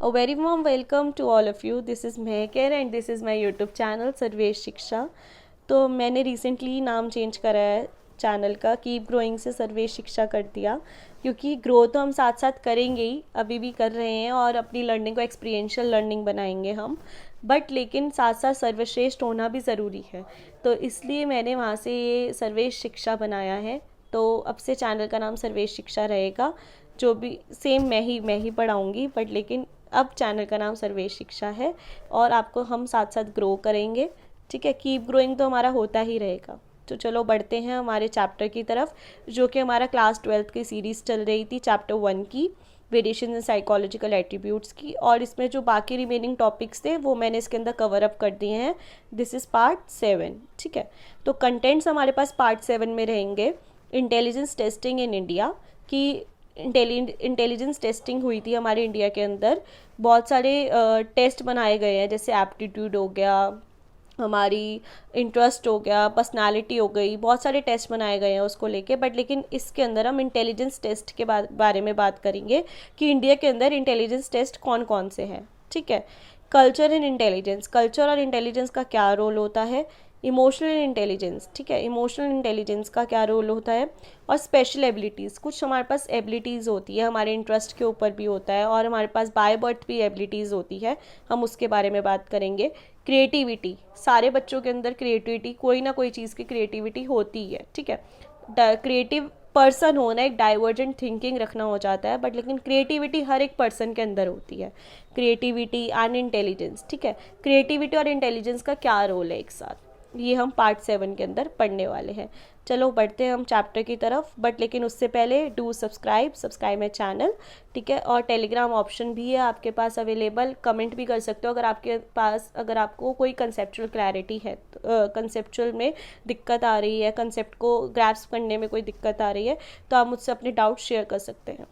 A very warm welcome to all of you. This is Mehker and this is my YouTube channel Sarvesh शिक्षा। तो मैंने recently नाम change करा है channel का, कीप ग्रोइंग से सर्वेश शिक्षा कर दिया, क्योंकि ग्रो तो हम साथ साथ करेंगे ही, अभी भी कर रहे हैं और अपनी लर्निंग को एक्सपीरियंशियल लर्निंग बनाएंगे हम, बट लेकिन साथ साथ सर्वश्रेष्ठ होना भी ज़रूरी है। तो इसलिए मैंने वहाँ से ये सर्वेश शिक्षा बनाया है। तो अब से चैनल का नाम सर्वेश शिक्षा रहेगा, जो भी सेम मैं ही पढ़ाऊँगी, बट लेकिन अब चैनल का नाम सर्वेश शिक्षा है और आपको हम साथ साथ ग्रो करेंगे। ठीक है, कीप ग्रोइंग तो हमारा होता ही रहेगा। तो चलो बढ़ते हैं हमारे चैप्टर की तरफ, जो कि हमारा क्लास 12 की सीरीज़ चल रही थी, चैप्टर 1 की, वेरिएशन इन साइकोलॉजिकल एट्रीब्यूट्स की। और इसमें जो बाकी रिमेनिंग टॉपिक्स थे वो मैंने इसके अंदर कवर अप कर दिए हैं। This is part 7। ठीक है, तो कंटेंट्स हमारे पास पार्ट 7 में रहेंगे। इंटेलिजेंस टेस्टिंग इन इंडिया की इंटेलिजेंस टेस्टिंग हुई थी हमारे इंडिया के अंदर। बहुत सारे टेस्ट बनाए गए हैं, जैसे एप्टीट्यूड हो गया, हमारी इंटरेस्ट हो गया, पर्सनालिटी हो गई, बहुत सारे टेस्ट बनाए गए हैं उसको लेके। बट लेकिन इसके अंदर हम इंटेलिजेंस टेस्ट के बारे में बात करेंगे कि इंडिया के अंदर इंटेलिजेंस टेस्ट कौन कौन से हैं। ठीक है, कल्चर एंड इंटेलिजेंस, कल्चर और इंटेलिजेंस का क्या रोल होता है। इमोशनल इंटेलिजेंस, ठीक है, इमोशनल इंटेलिजेंस का क्या रोल होता है। और स्पेशल एबिलिटीज़, कुछ हमारे पास एबिलिटीज़ होती है, हमारे इंटरेस्ट के ऊपर भी होता है, और हमारे पास बाय बर्थ भी एबिलिटीज़ होती है, हम उसके बारे में बात करेंगे। क्रिएटिविटी, सारे बच्चों के अंदर क्रिएटिविटी, कोई ना कोई चीज़ की क्रिएटिविटी होती है। ठीक है, क्रिएटिव पर्सन होना एक डाइवर्जेंट थिंकिंग रखना हो जाता है, बट लेकिन क्रिएटिविटी हर एक पर्सन के अंदर होती है। क्रिएटिविटी एंड इंटेलिजेंस, ठीक है, क्रिएटिविटी और इंटेलिजेंस का क्या रोल है एक साथ, ये हम पार्ट 7 के अंदर पढ़ने वाले हैं। चलो बढ़ते हैं हम चैप्टर की तरफ, बट लेकिन उससे पहले डू सब्सक्राइब माई चैनल। ठीक है, और टेलीग्राम ऑप्शन भी है आपके पास अवेलेबल। कमेंट भी कर सकते हो अगर आपके पास, अगर आपको कोई कंसेप्चुअल क्लैरिटी है, कंसेप्चुअल में दिक्कत आ रही है, कंसेप्ट को ग्रैस्प करने में कोई दिक्कत आ रही है, तो आप मुझसे अपने डाउट शेयर कर सकते हैं।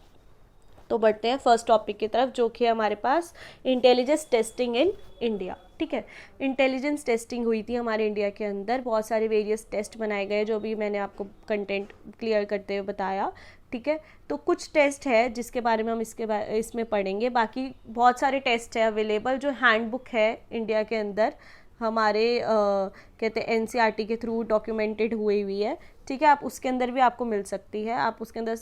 तो बढ़ते हैं फर्स्ट टॉपिक की तरफ, जो कि हमारे पास इंटेलिजेंस टेस्टिंग इन इंडिया। ठीक है, इंटेलिजेंस टेस्टिंग हुई थी हमारे इंडिया के अंदर, बहुत सारे वेरियस टेस्ट बनाए गए, जो भी मैंने आपको कंटेंट क्लियर करते हुए बताया। ठीक है, तो कुछ टेस्ट है जिसके बारे में हम इसमें पढ़ेंगे, बाकी बहुत सारे टेस्ट है अवेलेबल, जो हैंडबुक है इंडिया के अंदर हमारे कहते हैं एनसीईआरटी के थ्रू डॉक्यूमेंटेड हुई है। ठीक है, आप उसके अंदर भी आपको मिल सकती है, आप उसके अंदर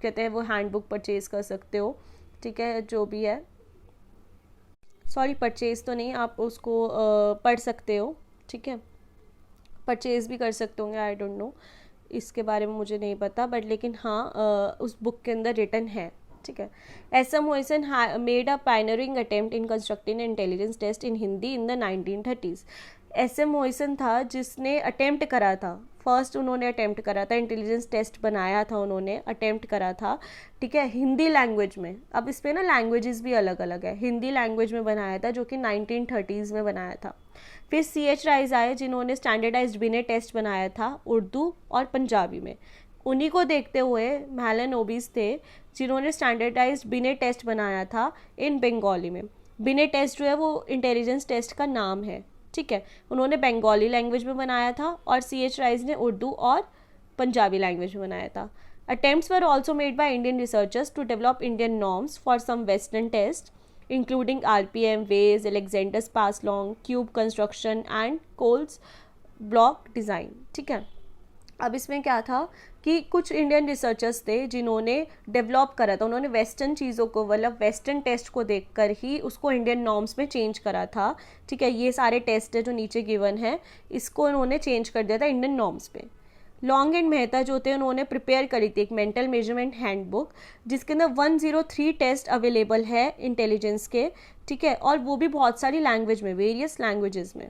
कहते हैं वो हैंडबुक परचेज़ कर सकते हो। ठीक है, जो भी है, सॉरी परचेज़ तो नहीं, आप उसको पढ़ सकते हो। ठीक है, परचेज़ भी कर सकते होंगे, आई डोंट नो, इसके बारे में मुझे नहीं पता, बट लेकिन हाँ उस बुक के अंदर रिटन है। ठीक है, S M Mohsin made a pioneering attempt in constructing intelligence test in Hindi in the 1930s। S M Mohsin था जिसने अटेम्प्ट करा था, फर्स्ट उन्होंने अटेम्प्ट करा था, इंटेलिजेंस टेस्ट बनाया था उन्होंने, अटेम्प्ट करा था। ठीक है, हिंदी लैंग्वेज में, अब इस पर ना लैंग्वेजेस भी अलग अलग है, हिंदी लैंग्वेज में बनाया था, जो कि 1930s में बनाया था। फिर CH राइज आए, जिन्होंने स्टैंडर्डाइज्ड बिने टेस्ट बनाया था उर्दू और पंजाबी में। उन्हीं को देखते हुए मैलानोबिस थे, जिन्होंने स्टैंडर्डाइज्ड बिने टेस्ट बनाया था इन बंगाली में। बिने टेस्ट जो है वो इंटेलिजेंस टेस्ट का नाम है। ठीक है, उन्होंने बंगाली लैंग्वेज में बनाया था और CH राइज ने उर्दू और पंजाबी लैंग्वेज में बनाया था। Attempts were also made by Indian researchers to develop Indian norms for some Western tests, including RPM, Bayes, Alexander's pass long, cube construction and Cole's block design. ठीक है, अब इसमें क्या था कि कुछ इंडियन रिसर्चर्स थे जिन्होंने डेवलप करा था, उन्होंने वेस्टर्न चीज़ों को, मतलब वेस्टर्न टेस्ट को देखकर ही उसको इंडियन नॉर्म्स में चेंज करा था। ठीक है, ये सारे टेस्ट है जो नीचे गिवन है, इसको उन्होंने चेंज कर दिया था इंडियन नॉर्म्स पे। लॉन्ग एंड मेहता जो थे, उन्होंने प्रिपेयर करी थी एक मेंटल मेजरमेंट हैंडबुक, जिसके अंदर 103 टेस्ट अवेलेबल है इंटेलिजेंस के। ठीक है, और वो भी बहुत सारी लैंग्वेज में, वेरियस लैंग्वेजेस में।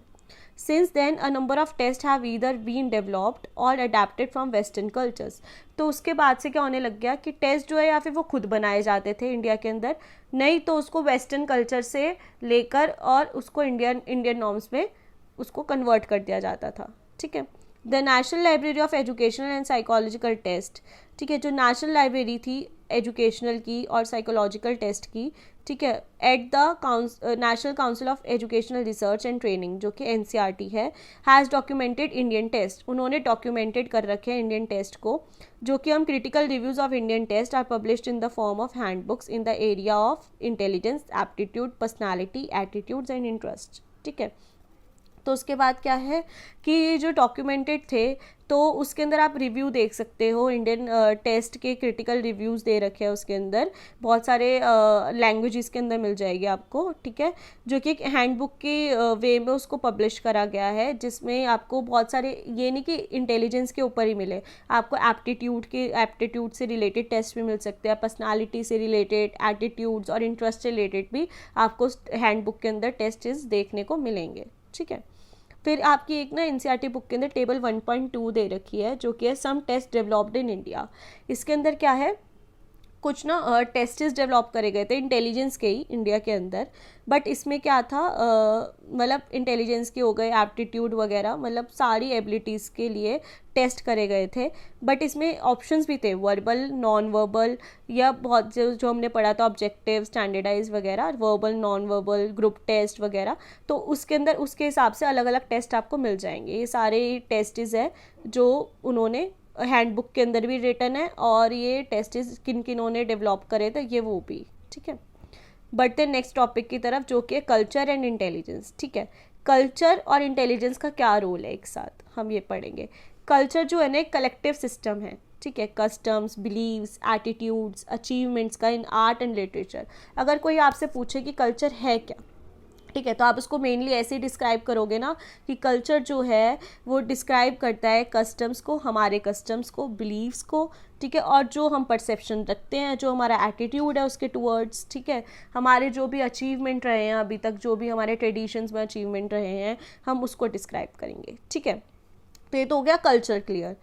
Since then, a number of tests have either been developed or adapted from Western cultures. तो उसके बाद से क्या होने लग गया कि टेस्ट जो है या फिर वो खुद बनाए जाते थे इंडिया के अंदर, नहीं तो उसको वेस्टर्न कल्चर से लेकर और उसको इंडियन नॉर्म्स में उसको कन्वर्ट कर दिया जाता था। ठीक है, the National Library of Educational and Psychological Test, ठीक है, जो नेशनल लाइब्रेरी थी एजुकेशनल की और साइकोलॉजिकल टेस्ट की, ठीक है, at the National Council of Educational Research and Training, जो कि NCERT है, हैज़ डॉक्यूमेंटेड इंडियन टेस्ट, उन्होंने डॉक्यूमेंटेड कर रखे हैं इंडियन टेस्ट को, जो कि हम critical reviews of Indian test are published in the form of handbooks in the area of intelligence, aptitude, personality, attitudes and interest. ठीक है, तो उसके बाद क्या है कि जो डॉक्यूमेंटेड थे तो उसके अंदर आप रिव्यू देख सकते हो, इंडियन टेस्ट के क्रिटिकल रिव्यूज़ दे रखे हैं उसके अंदर, बहुत सारे लैंग्वेजेस के अंदर मिल जाएगी आपको। ठीक है, जो कि एक हैंडबुक के वे में उसको पब्लिश करा गया है, जिसमें आपको बहुत सारे, ये नहीं कि इंटेलिजेंस के ऊपर ही मिले, आपको एप्टीट्यूड से रिलेटेड टेस्ट भी मिल सकते हैं, पर्सनालिटी से रिलेटेड, एटीट्यूड्स और इंटरेस्ट से रिलेटेड भी आपको हैंडबुक के अंदर टेस्ट देखने को मिलेंगे। ठीक है, फिर आपकी एक ना NCERT बुक के अंदर टेबल 1.2 दे रखी है, जो कि है सम टेस्ट डेवलप्ड इन इंडिया। इसके अंदर क्या है, कुछ ना टेस्ट्स डेवलप करे गए थे इंटेलिजेंस के ही इंडिया के अंदर, बट इसमें क्या था, मतलब इंटेलिजेंस के हो गए, एप्टीट्यूड वगैरह, मतलब सारी एबिलिटीज़ के लिए टेस्ट करे गए थे, बट इसमें ऑप्शंस भी थे, वर्बल, नॉन वर्बल, या बहुत जो हमने पढ़ा था ऑब्जेक्टिव, स्टैंडर्डाइज वगैरह, verbal, non verbal, group test वगैरह, तो उसके अंदर उसके हिसाब से अलग अलग टेस्ट आपको मिल जाएंगे। ये सारे टेस्ट्स है जो उन्होंने हैंडबुक के अंदर भी रिटन है, और ये टेस्ट किन किनों ने डेवलप करे थे ये वो भी। ठीक है, बढ़ते नेक्स्ट टॉपिक की तरफ, जो कि कल्चर एंड इंटेलिजेंस। ठीक है, कल्चर और इंटेलिजेंस का क्या रोल है, एक साथ हम ये पढ़ेंगे। कल्चर जो है ना एक कलेक्टिव सिस्टम है। ठीक है, कस्टम्स, बिलीव्स, एटीट्यूड्स, अचीवमेंट्स का इन आर्ट एंड लिटरेचर। अगर कोई आपसे पूछे कि कल्चर है क्या, ठीक है, तो आप उसको मेनली ऐसे ही डिस्क्राइब करोगे ना कि कल्चर जो है वो डिस्क्राइब करता है कस्टम्स को, हमारे कस्टम्स को, बिलीव्स को, ठीक है, और जो हम परसेप्शन रखते हैं, जो हमारा एटीट्यूड है उसके टूवर्ड्स। ठीक है, हमारे जो भी अचीवमेंट रहे हैं अभी तक, जो भी हमारे ट्रेडिशंस में अचीवमेंट रहे हैं, हम उसको डिस्क्राइब करेंगे। ठीक है, तो ये तो हो गया कल्चर क्लियर।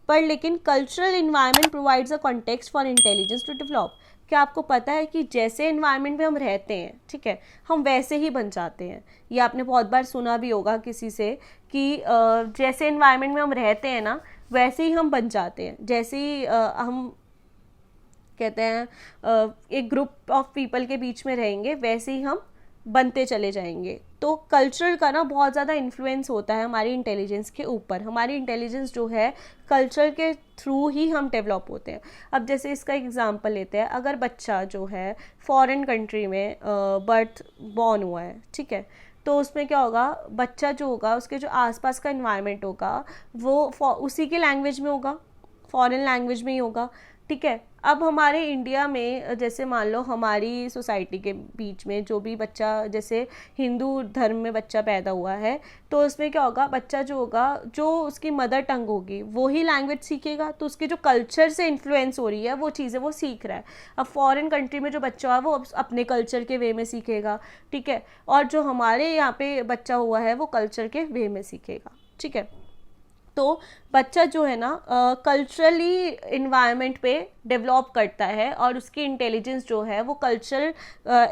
पर लेकिन cultural environment provides a context for intelligence to develop. क्या आपको पता है कि जैसे इन्वायरमेंट में हम रहते हैं, ठीक है, हम वैसे ही बन जाते हैं। ये आपने बहुत बार सुना भी होगा किसी से कि जैसे इन्वायरमेंट में हम रहते हैं ना, वैसे ही हम बन जाते हैं। जैसे ही हम कहते हैं एक ग्रुप ऑफ पीपल के बीच में रहेंगे, वैसे ही हम बनते चले जाएंगे। तो कल्चरल का ना बहुत ज़्यादा इन्फ्लुएंस होता है हमारी इंटेलिजेंस के ऊपर। हमारी इंटेलिजेंस जो है कल्चर के थ्रू ही हम डेवलप होते हैं। अब जैसे इसका एग्जांपल लेते हैं, अगर बच्चा जो है फॉरेन कंट्री में बॉर्न हुआ है, ठीक है, तो उसमें क्या होगा, बच्चा जो होगा उसके जो आसपास का इन्वायरमेंट होगा वो उसी के लैंग्वेज में होगा, फॉरेन लैंग्वेज में ही होगा। ठीक है, अब हमारे इंडिया में जैसे मान लो हमारी सोसाइटी के बीच में जो भी बच्चा, जैसे हिंदू धर्म में बच्चा पैदा हुआ है, तो उसमें क्या होगा, बच्चा जो होगा, जो उसकी मदर टंग होगी वो ही लैंग्वेज सीखेगा, तो उसके जो कल्चर से इन्फ्लुएंस हो रही है वो चीज़ें वो सीख रहा है। अब फॉरेन कंट्री में जो बच्चा है वो अपने कल्चर के वे में सीखेगा। ठीक है, और जो हमारे यहाँ पे बच्चा हुआ है वो कल्चर के वे में सीखेगा। ठीक है, तो बच्चा जो है ना कल्चरली इन्वायरमेंट पे डेवलप करता है, और उसकी इंटेलिजेंस जो है वो कल्चरल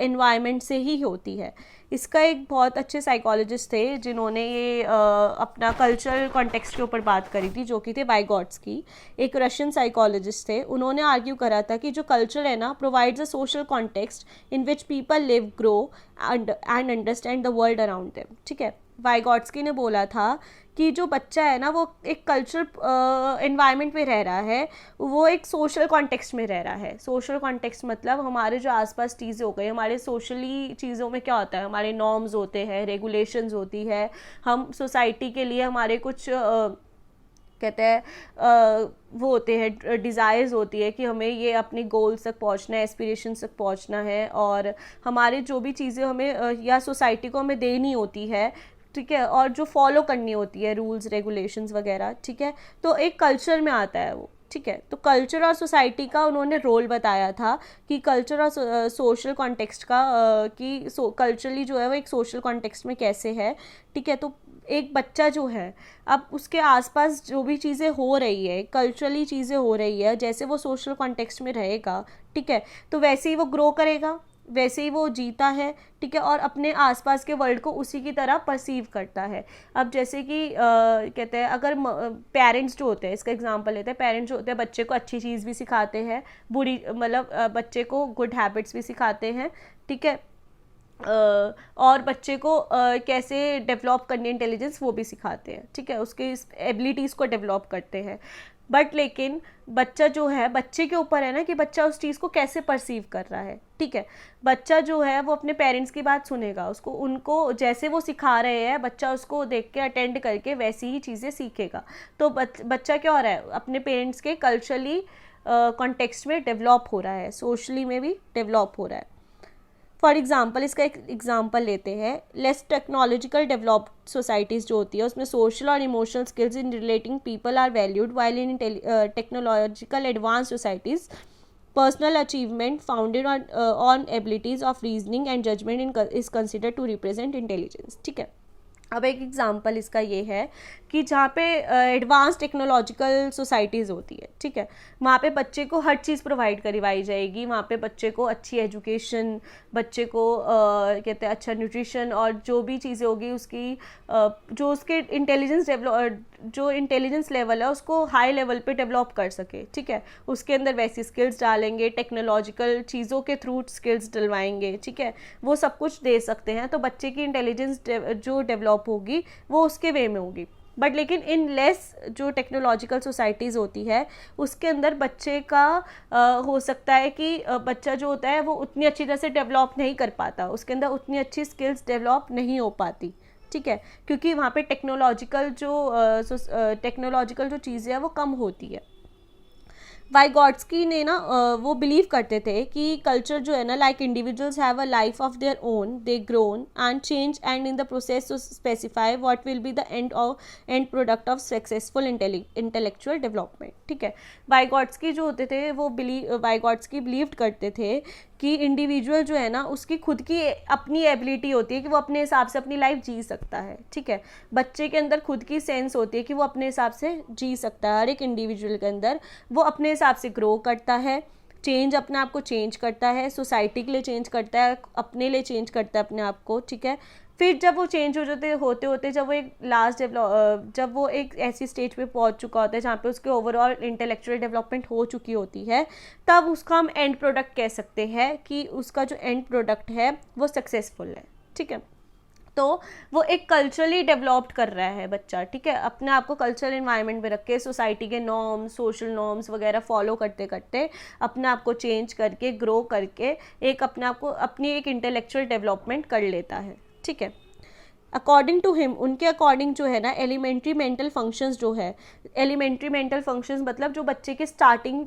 इन्वायरमेंट से ही होती है। इसका एक बहुत अच्छे साइकोलॉजिस्ट थे जिन्होंने ये अपना कल्चरल कॉन्टेक्स्ट के ऊपर बात करी थी, जो कि थे वाइगॉट्स्की, एक रशियन साइकोलॉजिस्ट थे। उन्होंने आर्ग्यू करा था कि जो कल्चर है ना provides a social context in which people live, grow and understand the world around them. ठीक है, वाइगॉट्स्की ने बोला था कि जो बच्चा है ना वो एक कल्चरल एनवायरनमेंट में रह रहा है, वो एक सोशल कॉन्टेक्स्ट में रह रहा है। सोशल कॉन्टेक्स्ट मतलब हमारे जो आसपास चीज़ें हो गई, हमारे सोशली चीज़ों में क्या होता है, हमारे नॉर्म्स होते हैं, रेगुलेशंस होती है, हम सोसाइटी के लिए हमारे कुछ कहते हैं वो होते हैं, डिज़ायर्स होती है कि हमें ये अपनी गोल्स तक पहुंचना है, एस्पिरेशंस तक पहुंचना है, और हमारे जो भी चीज़ें हमें या सोसाइटी को हमें देनी होती है, ठीक है, और जो फॉलो करनी होती है रूल्स रेगुलेशंस वगैरह। ठीक है, तो एक कल्चर में आता है वो। ठीक है, तो कल्चर और सोसाइटी का उन्होंने रोल बताया था कि कल्चर और सोशल कॉन्टेक्स्ट का कि कल्चरली जो है वो एक सोशल कॉन्टेक्स्ट में कैसे है। ठीक है, तो एक बच्चा जो है, अब उसके आसपास जो भी चीज़ें हो रही है, कल्चरली चीज़ें हो रही है, जैसे वो सोशल कॉन्टेक्स्ट में रहेगा, ठीक है, तो वैसे ही वो ग्रो करेगा, वैसे ही वो जीता है, ठीक है, और अपने आसपास के वर्ल्ड को उसी की तरह परसीव करता है। अब जैसे कि कहते हैं, अगर पेरेंट्स जो होते हैं, इसका एग्जांपल लेते हैं, पेरेंट्स जो होते हैं बच्चे को अच्छी चीज़ भी सिखाते हैं, बुरी मतलब बच्चे को गुड हैबिट्स भी सिखाते हैं, ठीक है, और बच्चे को कैसे डेवलप करनी इंटेलिजेंस वो भी सिखाते हैं, ठीक है, उसके एबिलिटीज़ को डेवलप करते हैं। बट लेकिन बच्चा जो है, बच्चे के ऊपर है ना कि बच्चा उस चीज़ को कैसे परसीव कर रहा है, ठीक है। बच्चा जो है वो अपने पेरेंट्स की बात सुनेगा, उसको उनको जैसे वो सिखा रहे हैं बच्चा उसको देख के अटेंड करके वैसी ही चीज़ें सीखेगा। तो बच्चा क्या हो रहा है, अपने पेरेंट्स के कल्चरली कॉन्टेक्स्ट में डेवलप हो रहा है, सोशली में भी डेवलप हो रहा है। फॉर एग्जाम्पल, इसका एक एग्जाम्पल लेते हैं, लेस टेक्नोलॉजिकल डेवलप्ड सोसाइटीज़ जो होती है उसमें सोशल और emotional skills in relating people are valued, while in technological advance societies personal achievement founded on abilities of reasoning and judgement is considered to represent intelligence, ठीक है। अब एक example इसका ये है कि जहाँ पे एडवांस टेक्नोलॉजिकल सोसाइटीज़ होती है, ठीक है, वहाँ पे बच्चे को हर चीज़ प्रोवाइड करवाई जाएगी, वहाँ पे बच्चे को अच्छी एजुकेशन, बच्चे को कहते हैं अच्छा न्यूट्रिशन, और जो भी चीज़ें होगी उसकी जो उसके इंटेलिजेंस लेवल है उसको हाई लेवल पे डेवलप कर सके, ठीक है, उसके अंदर वैसी स्किल्स डालेंगे, टेक्नोलॉजिकल चीज़ों के थ्रू स्किल्स डलवाएंगे, ठीक है, वो सब कुछ दे सकते हैं। तो बच्चे की इंटेलिजेंस जो डेवलप होगी वो उसके वे में होगी। बट लेकिन इन लेस जो टेक्नोलॉजिकल सोसाइटीज़ होती है उसके अंदर बच्चे का हो सकता है कि बच्चा जो होता है वो उतनी अच्छी तरह से डेवलप नहीं कर पाता, उसके अंदर उतनी अच्छी स्किल्स डेवलप नहीं हो पाती, ठीक है, क्योंकि वहाँ पे टेक्नोलॉजिकल जो चीज़ें हैं वो कम होती है। वाइगॉट्स्की ने ना वो बिलीव करते थे कि कल्चर जो है ना, like individuals have a life of their own, they grown and change and in the process to specify what will be the end product of successful intellectual development, ठीक है। वाइगॉट्स्की जो होते थे वो वाइगॉट्स्की बिलीव करते थे कि इंडिविजुअल जो है ना उसकी खुद की अपनी एबिलिटी होती है कि वो अपने हिसाब से अपनी लाइफ जी सकता है, ठीक है। बच्चे के अंदर खुद की सेंस होती है कि वो अपने हिसाब से जी सकता है, हर एक इंडिविजुअल के अंदर वो अपने हिसाब से ग्रो करता है, चेंज अपने आप को चेंज करता है, सोसाइटी के लिए चेंज करता है, अपने लिए चेंज करता है अपने आप को, ठीक है। फिर जब वो चेंज हो जाते होते होते जब वो एक जब वो एक ऐसी स्टेज पे पहुंच चुका होता है जहाँ पे उसके ओवरऑल इंटेलेक्चुअल डेवलपमेंट हो चुकी होती है, तब उसका हम एंड प्रोडक्ट कह सकते हैं कि उसका जो एंड प्रोडक्ट है वो सक्सेसफुल है, ठीक है। तो वो एक कल्चरली डेवलप्ड कर रहा है बच्चा, ठीक है, अपने आप को कल्चरल इन्वायरमेंट में रख के, सोसाइटी के नॉर्म्स, सोशल नॉर्म्स वगैरह फॉलो करते करते अपने आप को चेंज करके, ग्रो करके एक अपने आप को अपनी एक इंटेलेक्चुअल डेवलपमेंट कर लेता है, ठीक है। अकॉर्डिंग टू हिम, उनके अकॉर्डिंग जो है ना, एलिमेंट्री मेंटल फंक्शंस जो है, एलिमेंट्री मेंटल फंक्शंस मतलब जो बच्चे के स्टार्टिंग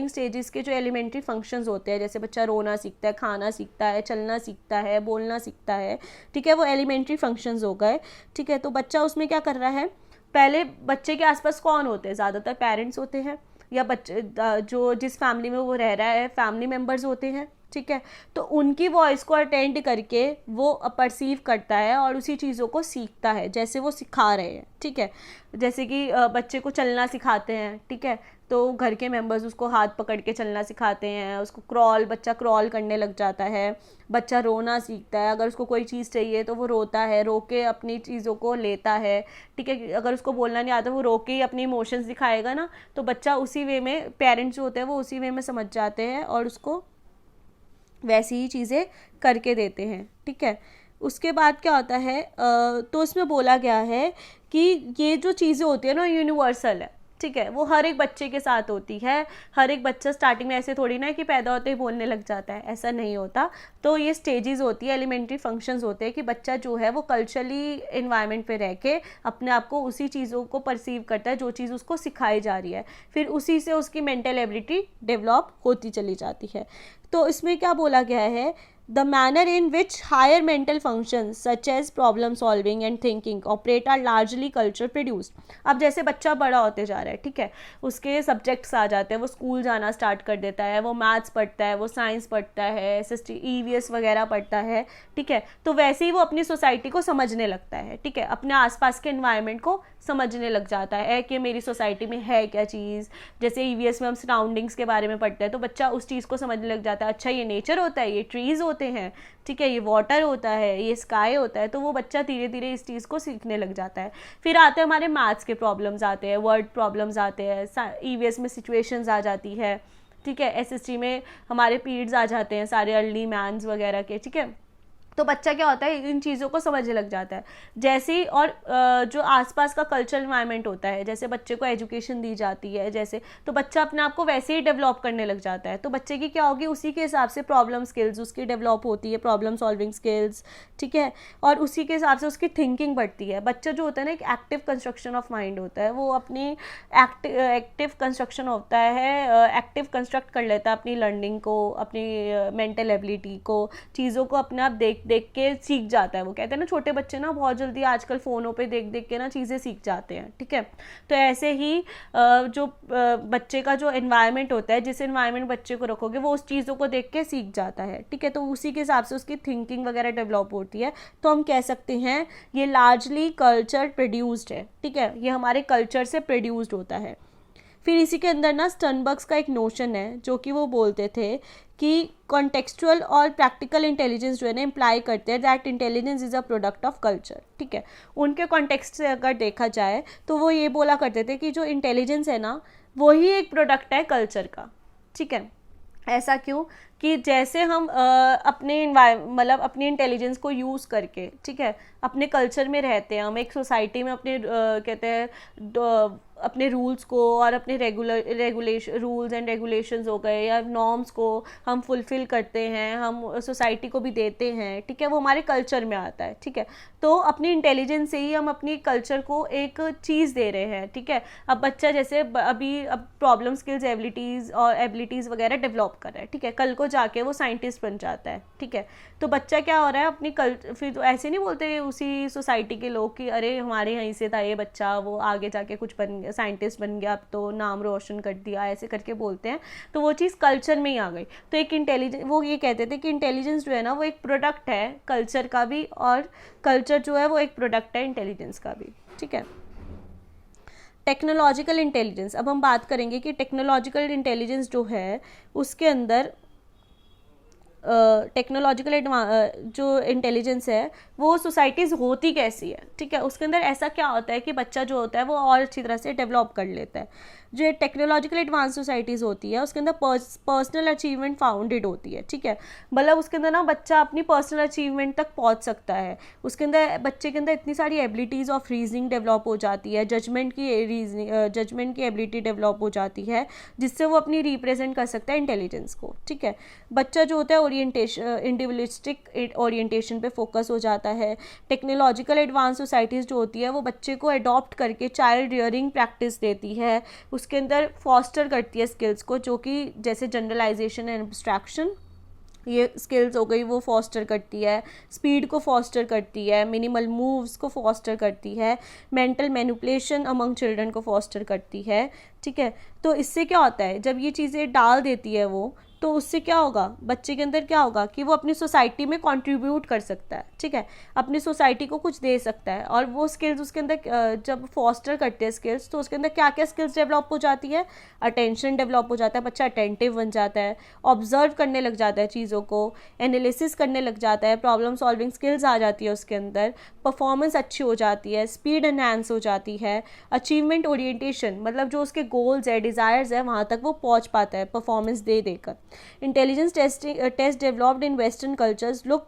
स्टेजेस के जो एलिमेंट्री फंक्शंस होते हैं, जैसे बच्चा रोना सीखता है, खाना सीखता है, चलना सीखता है, बोलना सीखता है, ठीक है, वो एलिमेंट्री फंक्शंस हो गए, ठीक है। तो बच्चा उसमें क्या कर रहा है, पहले बच्चे के आसपास कौन होते हैं, ज़्यादातर पेरेंट्स होते हैं, या बच्चे जो जिस फैमिली में वो रह रहा है फैमिली मेम्बर्स होते हैं, ठीक है। तो उनकी वॉइस को अटेंड करके वो परसीव करता है और उसी चीज़ों को सीखता है जैसे वो सिखा रहे हैं, ठीक है। जैसे कि बच्चे को चलना सिखाते हैं, ठीक है, तो घर के मेंबर्स उसको हाथ पकड़ के चलना सिखाते हैं, उसको बच्चा क्रॉल करने लग जाता है, बच्चा रोना सीखता है, अगर उसको कोई चीज़ चाहिए तो वो रोता है, रो के अपनी चीज़ों को लेता है, ठीक है। अगर उसको बोलना नहीं आता वो रो के ही अपनी इमोशंस दिखाएगा ना, तो बच्चा उसी वे में, पेरेंट्स जो होते हैं वो उसी वे में समझ जाते हैं और उसको वैसी ही चीज़ें करके देते हैं, ठीक है। उसके बाद क्या होता है, तो इसमें बोला गया है कि ये जो चीज़ें होती है ना यूनिवर्सल है, ठीक है, वो हर एक बच्चे के साथ होती है। हर एक बच्चा स्टार्टिंग में ऐसे थोड़ी ना है कि पैदा होते ही बोलने लग जाता है, ऐसा नहीं होता। तो ये स्टेजेस होती है, एलिमेंट्री फंक्शंस होते हैं कि बच्चा जो है वो कल्चरली इन्वायरमेंट पे रह के अपने आप को उसी चीज़ों को परसीव करता है जो चीज़ उसको सिखाई जा रही है, फिर उसी से उसकी मेंटल एबिलिटी डेवलप होती चली जाती है। तो इसमें क्या बोला गया है, the manner in which higher mental functions such as problem solving and thinking operate are largely culture produced. अब जैसे बच्चा बड़ा होते जा रहा है, ठीक है, उसके सब्जेक्ट्स आ जाते हैं, वो स्कूल जाना स्टार्ट कर देता है, वो मैथ्स पढ़ता है, वो साइंस पढ़ता है, SST EVS वगैरह पढ़ता है, ठीक है, तो वैसे ही वो अपनी सोसाइटी को समझने लगता है, ठीक है, अपने आसपास के एनवायरनमेंट को समझने लग जाता है कि मेरी सोसाइटी में है क्या चीज़। जैसे EVS में हम सराउंडिंग्स के बारे में पढ़ते हैं, तो बच्चा उस चीज़ को समझने लग जाता है, अच्छा ये नेचर होता है, ये ट्रीज़ होते हैं, ठीक है, ये वाटर होता है, ये स्काई होता है, तो वो बच्चा धीरे धीरे इस चीज़ को सीखने लग जाता है। फिर आते हैं हमारे मैथ्स के प्रॉब्लम्स आते हैं, वर्ड प्रॉब्लम्स आते हैं, EVS में सिचुएशंस आ जाती है, ठीक है, SST में हमारे पीरियड्स आ जाते हैं सारे अर्ली मैन्स वगैरह के, ठीक है। तो बच्चा क्या होता है, इन चीज़ों को समझने लग जाता है। जैसे ही और जो आसपास का कल्चरल एनवायरनमेंट होता है, जैसे बच्चे को एजुकेशन दी जाती है, जैसे तो बच्चा अपने आप को वैसे ही डेवलप करने लग जाता है। तो बच्चे की क्या होगी, उसी के हिसाब से प्रॉब्लम स्किल्स उसकी डेवलप होती है, प्रॉब्लम सॉल्विंग स्किल्स, ठीक है, और उसी के हिसाब से उसकी थिंकिंग बढ़ती है। बच्चा जो होता है ना, एक एक्टिव कंस्ट्रक्शन ऑफ माइंड होता है, वो अपनी एक्टिव कंस्ट्रक्शन होता है, एक्टिव कंस्ट्रक्ट कर लेता है अपनी लर्निंग को, अपनी मेंटल एबिलिटी को, चीज़ों को अपने आप देख देख के सीख जाता है। वो कहते हैं ना, छोटे बच्चे ना बहुत जल्दी आजकल फ़ोनों पे देख देख के ना चीज़ें सीख जाते हैं, ठीक है। तो ऐसे ही जो बच्चे का जो एनवायरनमेंट होता है, जिस एनवायरनमेंट बच्चे को रखोगे वो उस चीज़ों को देख के सीख जाता है, ठीक है, तो उसी के हिसाब से उसकी थिंकिंग वगैरह डेवलप होती है। तो हम कह सकते हैं ये लार्जली कल्चर प्रोड्यूस्ड है, ठीक है, ये हमारे कल्चर से प्रोड्यूस्ड होता है। फिर इसी के अंदर ना स्टर्नबर्ग्स का एक नोशन है, जो कि वो बोलते थे कि कॉन्टेक्चुअल और प्रैक्टिकल इंटेलिजेंस जो है ना इम्प्लाई करते हैं that intelligence is a product of culture, ठीक है। उनके कॉन्टेक्स्ट से अगर देखा जाए तो वो ये बोला करते थे कि जो इंटेलिजेंस है ना, वही एक प्रोडक्ट है कल्चर का, ठीक है। ऐसा क्यों कि जैसे हम अपने मतलब अपनी इंटेलिजेंस को यूज़ करके, ठीक है, अपने कल्चर में रहते हैं, हम एक सोसाइटी में अपने कहते हैं अपने रूल्स को और अपने रूल्स एंड रेगुलेशंस हो गए या नॉर्म्स को हम फुलफ़िल करते हैं, हम सोसाइटी को भी देते हैं, ठीक है, वो हमारे कल्चर में आता है, ठीक है। तो अपनी इंटेलिजेंस से ही हम अपनी कल्चर को एक चीज़ दे रहे हैं, ठीक है। अब बच्चा जैसे अब प्रॉब्लम स्किल्स एबिलिटीज़ वगैरह डेवलप कर रहा है, ठीक है, कल को जाके वो साइंटिस्ट बन जाता है, ठीक है। तो बच्चा क्या हो रहा है, अपनी फिर तो ऐसे नहीं बोलते उसी सोसाइटी के लोग कि अरे हमारे यहीं से था ये बच्चा, वो आगे जाके कुछ बन गया, साइंटिस्ट बन गया, अब तो नाम रोशन कर दिया, ऐसे करके बोलते हैं। तो वो चीज़ कल्चर में ही आ गई। तो एक इंटेलिजेंस, वो ये कहते थे कि इंटेलिजेंस जो है ना वो एक प्रोडक्ट है कल्चर का भी, और कल्चर जो है वो एक प्रोडक्ट है इंटेलिजेंस का भी, ठीक है। टेक्नोलॉजिकल इंटेलिजेंस, अब हम बात करेंगे कि टेक्नोलॉजिकल इंटेलिजेंस जो है उसके अंदर टेक्नोलॉजिकल जो इंटेलिजेंस है वो सोसाइटीज़ होती कैसी है, ठीक है। उसके अंदर ऐसा क्या होता है कि बच्चा जो होता है वो और अच्छी तरह से डेवलप कर लेता है। जो टेक्नोलॉजिकल एडवांस सोसाइटीज़ होती है उसके अंदर पर्सनल अचीवमेंट फाउंडेड होती है, ठीक है। मतलब उसके अंदर ना बच्चा अपनी पर्सनल अचीवमेंट तक पहुंच सकता है। उसके अंदर बच्चे के अंदर इतनी सारी एबिलिटीज़ ऑफ रीजनिंग डेवलप हो जाती है, जजमेंट की एबिलिटी डेवलप हो जाती है, जिससे वो अपनी रिप्रेजेंट कर सकता है इंटेलिजेंस को, ठीक है। बच्चा जो होता है इंडिविजुअलिस्टिक ओरिएंटेशन पे फोकस हो जाता है। टेक्नोलॉजिकल एडवांस सोसाइटीज़ जो होती है वो बच्चे को अडॉप्ट करके चाइल्ड रियरिंग प्रैक्टिस देती है, उसके अंदर फॉस्टर करती है स्किल्स को, जो कि जैसे जनरलाइजेशन एंड एब्स्ट्रैक्शन, ये स्किल्स हो गई, वो फॉस्टर करती है। स्पीड को फॉस्टर करती है, मिनिमल मूव्स को फॉस्टर करती है, मेंटल मैनिपुलेशन अमंग चिल्ड्रन को फॉस्टर करती है, ठीक है। तो इससे क्या होता है, जब ये चीज़ें डाल देती है वो, तो उससे क्या होगा, बच्चे के अंदर क्या होगा कि वो अपनी सोसाइटी में कंट्रीब्यूट कर सकता है, ठीक है, अपनी सोसाइटी को कुछ दे सकता है। और वो स्किल्स उसके अंदर जब फॉस्टर करते हैं स्किल्स, तो उसके अंदर क्या क्या स्किल्स डेवलप हो जाती है, अटेंशन डेवलप हो जाता है, बच्चा अटेंटिव बन जाता है, ऑब्जर्व करने लग जाता है चीज़ों को, एनालिसिस करने लग जाता है, प्रॉब्लम सॉल्विंग स्किल्स आ जाती है उसके अंदर, परफॉर्मेंस अच्छी हो जाती है, स्पीड एनहांस हो जाती है, अचीवमेंट ओरिएंटेशन, मतलब जो उसके गोल्स है, डिज़ायर्स है, वहाँ तक वो पहुँच पाता है परफॉर्मेंस दे देकर। Intelligence test developed in Western cultures look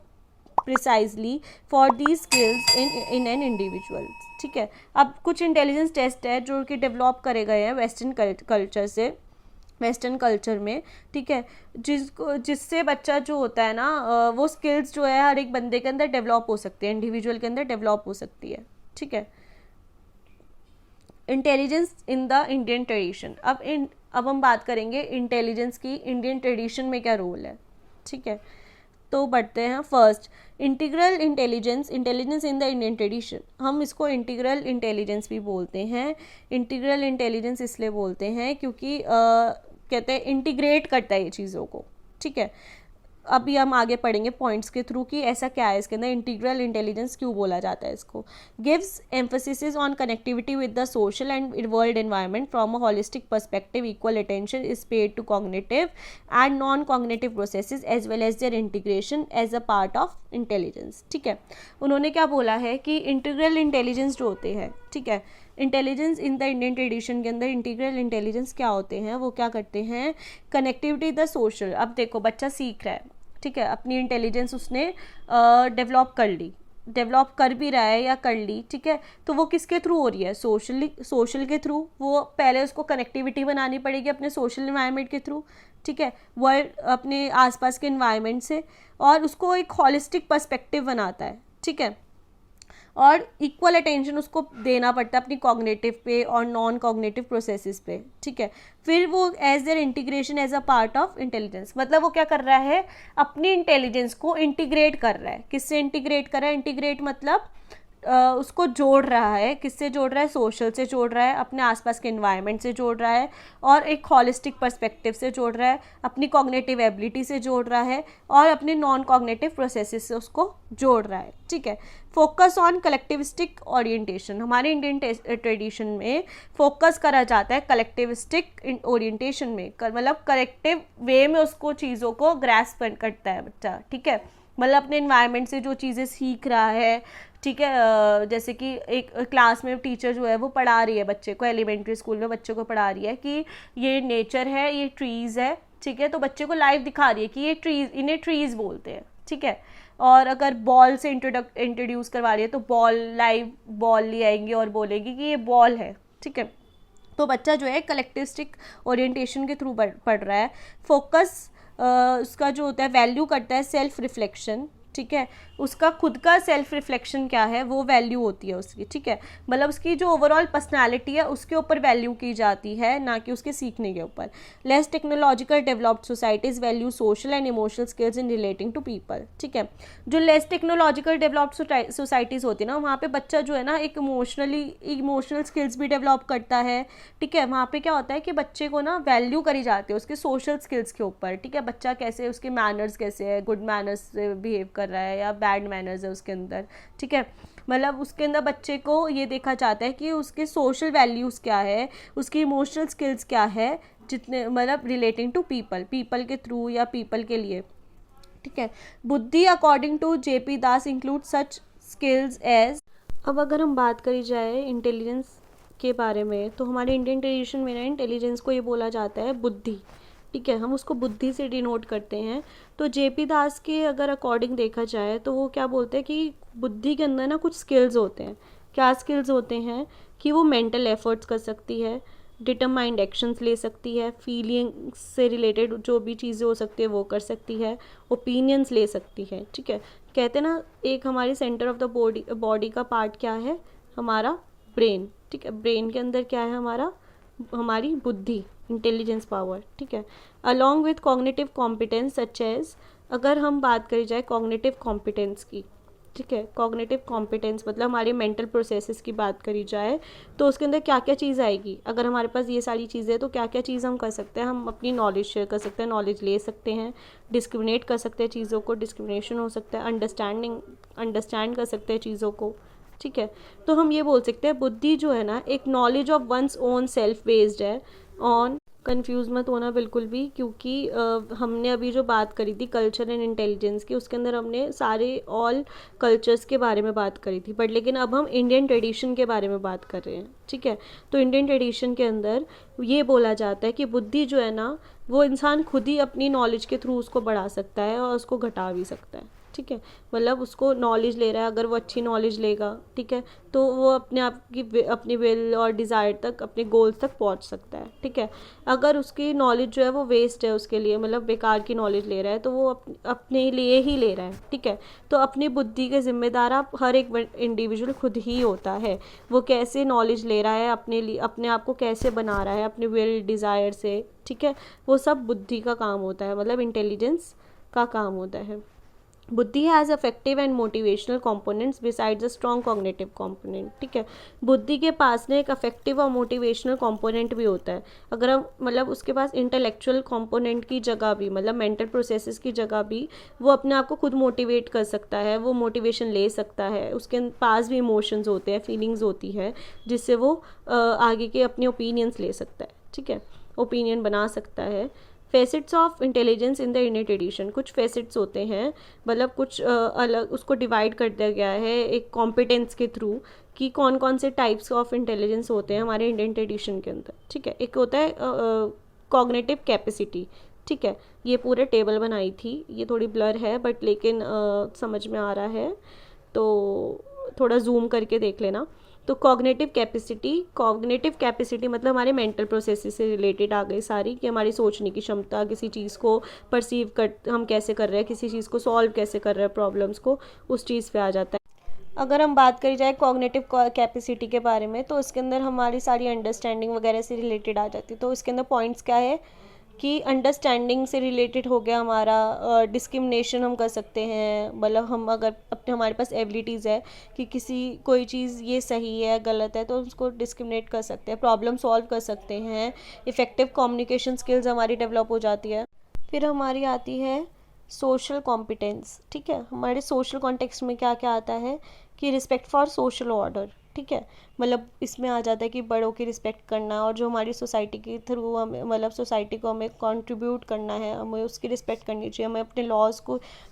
precisely for these skills in an individual, ठीक है। अब कुछ इंटेलिजेंस टेस्ट है जो कि डेवलप करे गए हैं वेस्टर्न कल्चर में, ठीक है, जिससे बच्चा जो होता है ना वो स्किल्स जो है हर एक बंदे के अंदर डेवलप हो सकती है, इंडिविजुअल के अंदर डेवलप हो सकती है, ठीक है। Intelligence in the Indian tradition, अब हम बात करेंगे इंटेलिजेंस की इंडियन ट्रेडिशन में क्या रोल है, ठीक है। तो बढ़ते हैं first, integral intelligence, intelligence in the Indian tradition. हम इसको इंटीग्रल इंटेलिजेंस भी बोलते हैं। इंटीग्रल इंटेलिजेंस इसलिए बोलते हैं क्योंकि कहते हैं इंटीग्रेट करता है ये चीज़ों को, ठीक है। अभी हम आगे पढ़ेंगे पॉइंट्स के थ्रू कि ऐसा क्या है इसके अंदर, इंटीग्रल इंटेलिजेंस क्यों बोला जाता है इसको। Gives emphasis on connectivity with the social and world environment from a holistic perspective. Equal attention is paid to cognitive and non cognitive processes as well as their integration as a part of intelligence, ठीक है। उन्होंने क्या बोला है कि integral intelligence जो होते हैं, ठीक है, intelligence in the Indian tradition के अंदर इंटीग्रल इंटेलिजेंस क्या होते हैं, वो क्या करते हैं, कनेक्टिविटी द सोशल। अब देखो बच्चा सीख रहा है, ठीक है, अपनी इंटेलिजेंस उसने डेवलप कर ली, डेवलप कर भी रहा है या कर ली, ठीक है, तो वो किसके थ्रू हो रही है, सोशल के थ्रू। वो पहले उसको कनेक्टिविटी बनानी पड़ेगी अपने सोशल इन्वायरमेंट के थ्रू, ठीक है, वर्ल्ड अपने आसपास के इन्वायरमेंट से, और उसको एक हॉलिस्टिक पर्सपेक्टिव बनाता है, ठीक है, और इक्वल अटेंशन उसको देना पड़ता है अपनी कॉग्निटिव पे और नॉन कॉग्निटिव प्रोसेसेस पे, ठीक है। फिर वो as their integration as a part of intelligence, मतलब वो क्या कर रहा है, अपनी इंटेलिजेंस को इंटीग्रेट कर रहा है। किससे इंटीग्रेट कर रहा है, इंटीग्रेट मतलब उसको जोड़ रहा है, किससे जोड़ रहा है, सोशल से जोड़ रहा है, अपने आसपास के एनवायरनमेंट से जोड़ रहा है, और एक हॉलिस्टिक पर्सपेक्टिव से जोड़ रहा है, अपनी कॉग्निटिव एबिलिटी से जोड़ रहा है, और अपने नॉन कॉग्निटिव प्रोसेसेस से उसको जोड़ रहा है, ठीक है। फोकस ऑन कलेक्टिविस्टिक ओरिएंटेशन, हमारे इंडियन ट्रेडिशन में फोकस करा जाता है कलेक्टिविस्टिक ओरिएंटेशन में, मतलब कलेक्टिव वे में उसको चीज़ों को ग्रैस्प करता है बच्चा, ठीक है, मतलब अपने इन्वायरमेंट से जो चीज़ें सीख रहा है, ठीक है। जैसे कि एक क्लास में टीचर जो है वो पढ़ा रही है बच्चे को, एलिमेंट्री स्कूल में बच्चे को पढ़ा रही है कि ये नेचर है, ये ट्रीज़ है, ठीक है, तो बच्चे को लाइव दिखा रही है कि ये ट्रीज़, इन्हें ट्रीज़ बोलते हैं, ठीक है। और अगर बॉल से इंट्रोड्यूस करवा रही है तो बॉल, लाइव बॉल ले आएंगे और बोलेगी कि ये बॉल है, ठीक है। तो बच्चा जो है कलेक्टिविस्टिक ओरिएंटेशन के थ्रू पढ़ रहा है। फोकस उसका जो होता है, वैल्यू करता है सेल्फ रिफ्लेक्शन, ठीक है, उसका खुद का सेल्फ रिफ्लेक्शन क्या है, वो वैल्यू होती है उसकी, ठीक है, मतलब उसकी जो ओवरऑल पर्सनालिटी है उसके ऊपर वैल्यू की जाती है, ना कि उसके सीखने के ऊपर। Less technological developed societies value social and emotional skills in relating to people, ठीक है। जो लेस टेक्नोलॉजिकल डेवलप्ड सोसाइटीज़ होती है ना, वहाँ पे बच्चा जो है ना एक इमोशनल स्किल्स भी डेवलप करता है, ठीक है। वहाँ पे क्या होता है कि बच्चे को ना वैल्यू करी जाती है उसके सोशल स्किल्स के ऊपर, ठीक है, बच्चा कैसे, उसके मैनर्स कैसे है, गुड मैनर्स से बिहेव कर रहा है या बैड मैनर्स है उसके अंदर, ठीक है, मतलब उसके अंदर बच्चे को ये देखा जाता है कि उसके सोशल वैल्यूज़ क्या है, उसकी इमोशनल स्किल्स क्या है, जितने मतलब रिलेटिंग टू पीपल के थ्रू या पीपल के लिए, ठीक है। बुद्धि according to JP Das include such skills as, अब अगर हम बात करी जाए इंटेलिजेंस के बारे में, तो हमारे इंडियन ट्रेडिशन में ना इंटेलिजेंस को ये बोला जाता है बुद्धि, ठीक है, हम उसको बुद्धि से डिनोट करते हैं। तो जेपी दास के अगर अकॉर्डिंग देखा जाए तो वो क्या बोलते हैं कि बुद्धि के अंदर ना कुछ स्किल्स होते हैं। क्या स्किल्स होते हैं कि वो मेंटल एफर्ट्स कर सकती है, डिटरमाइंड एक्शंस ले सकती है, फीलिंग्स से रिलेटेड जो भी चीज़ें हो सकती है वो कर सकती है, ओपिनियंस ले सकती है, ठीक है। कहते हैं ना एक हमारे सेंटर ऑफ द बॉडी का पार्ट क्या है, हमारा ब्रेन, ठीक है, ब्रेन के अंदर क्या है हमारी बुद्धि, इंटेलिजेंस पावर, ठीक है। Along with cognitive competence such as, अगर हम बात करी जाए कॉग्निटिव कॉम्पिटेंस की, ठीक है, कॉग्निटिव कॉम्पिटेंस मतलब हमारे मेंटल प्रोसेसेस की बात करी जाए तो उसके अंदर क्या क्या चीज़ आएगी। अगर हमारे पास ये सारी चीज़ें तो क्या क्या चीज़ हम कर सकते हैं, हम अपनी नॉलेज शेयर कर सकते हैं, नॉलेज ले सकते हैं, डिस्क्रिमिनेट कर सकते हैं चीज़ों को, डिस्क्रिमिनेशन हो सकता है, अंडरस्टैंड कर सकते हैं चीज़ों को, ठीक है। तो हम ये बोल सकते हैं बुद्धि जो है ना एक knowledge of one's own self based है ऑन, कंफ्यूज मत होना बिल्कुल भी, क्योंकि हमने अभी जो बात करी थी कल्चर एंड इंटेलिजेंस की, उसके अंदर हमने सारे ऑल कल्चर्स के बारे में बात करी थी, बट लेकिन अब हम इंडियन ट्रेडिशन के बारे में बात कर रहे हैं, ठीक है। तो इंडियन ट्रेडिशन के अंदर ये बोला जाता है कि बुद्धि जो है ना वो इंसान खुद ही अपनी नॉलेज के थ्रू उसको बढ़ा सकता है और उसको घटा भी सकता है, ठीक है, मतलब उसको नॉलेज ले रहा है, अगर वो अच्छी नॉलेज लेगा, ठीक है, तो वो अपने आप की अपनी विल और डिज़ायर तक, अपने गोल्स तक पहुंच सकता है, ठीक है। अगर उसकी नॉलेज जो है वो वेस्ट है उसके लिए, मतलब बेकार की नॉलेज ले रहा है, तो वो अपने लिए ही ले रहा है, ठीक है। तो अपनी बुद्धि के जिम्मेदार आप हर एक इंडिविजुअल खुद ही होता है, वो कैसे नॉलेज ले रहा है अपने लिए, अपने आप को कैसे बना रहा है अपने विल डिज़ायर से, ठीक है, वो सब बुद्धि का काम होता है, मतलब इंटेलिजेंस का काम होता है। बुद्धि has affective and motivational components besides a strong cognitive component. ठीक है, बुद्धि के पास ना एक अफेक्टिव और मोटिवेशनल कंपोनेंट भी होता है। अगर हम मतलब उसके पास इंटेलेक्चुअल कंपोनेंट की जगह भी, मतलब मेंटल प्रोसेसेस की जगह भी, वो अपने आप को खुद मोटिवेट कर सकता है, वो मोटिवेशन ले सकता है, उसके पास भी इमोशंस होते हैं, फीलिंग्स होती है, जिससे वो आगे के अपने ओपिनियंस ले सकता है। ठीक है, ओपिनियन बना सकता है। Facets of intelligence in the innate edition, कुछ फेसिट्स होते हैं, मतलब कुछ अलग उसको डिवाइड कर दिया गया है एक कॉम्पिटेंस के थ्रू कि कौन कौन से टाइप्स ऑफ इंटेलिजेंस होते हैं हमारे इनेट एडिशन के अंदर। ठीक है, एक होता है कॉग्निटिव कैपेसिटी। ठीक है, ये पूरे टेबल बनाई थी, ये थोड़ी ब्लर है बट लेकिन समझ में आ रहा है, तो थोड़ा जूम करके देख लेना। तो कॉग्निटिव कैपेसिटी मतलब हमारे मेंटल प्रोसेसेस से रिलेटेड आ गई सारी, कि हमारी सोचने की क्षमता, किसी चीज़ को परसीव कर हम कैसे कर रहे हैं, किसी चीज़ को सॉल्व कैसे कर रहे हैं, प्रॉब्लम्स को, उस चीज़ पे आ जाता है। अगर हम बात करी जाए कॉग्निटिव कैपेसिटी के बारे में, तो इसके अंदर हमारी सारी अंडरस्टैंडिंग वगैरह से रिलेटेड आ जाती है। तो इसके अंदर पॉइंट्स क्या है कि अंडरस्टैंडिंग से रिलेटेड हो गया हमारा, डिस्क्रिमिनेशन हम कर सकते हैं, मतलब हम अगर अपने हमारे पास एबिलिटीज़ है कि किसी कोई चीज़ ये सही है गलत है तो उसको डिस्क्रिमिनेट कर सकते हैं, प्रॉब्लम सॉल्व कर सकते हैं, इफ़ेक्टिव कम्युनिकेशन स्किल्स हमारी डेवलप हो जाती है। फिर हमारी आती है सोशल कॉम्पिटेंस। ठीक है, हमारे सोशल कॉन्टेक्स्ट में क्या क्या आता है कि रिस्पेक्ट फॉर सोशल ऑर्डर। ठीक है, मतलब इसमें आ जाता है कि बड़ों की रिस्पेक्ट करना, और जो हमारी सोसाइटी के थ्रू हमें, मतलब सोसाइटी को हमें कंट्रीब्यूट करना है, हमें उसकी रिस्पेक्ट करनी चाहिए, हमें अपने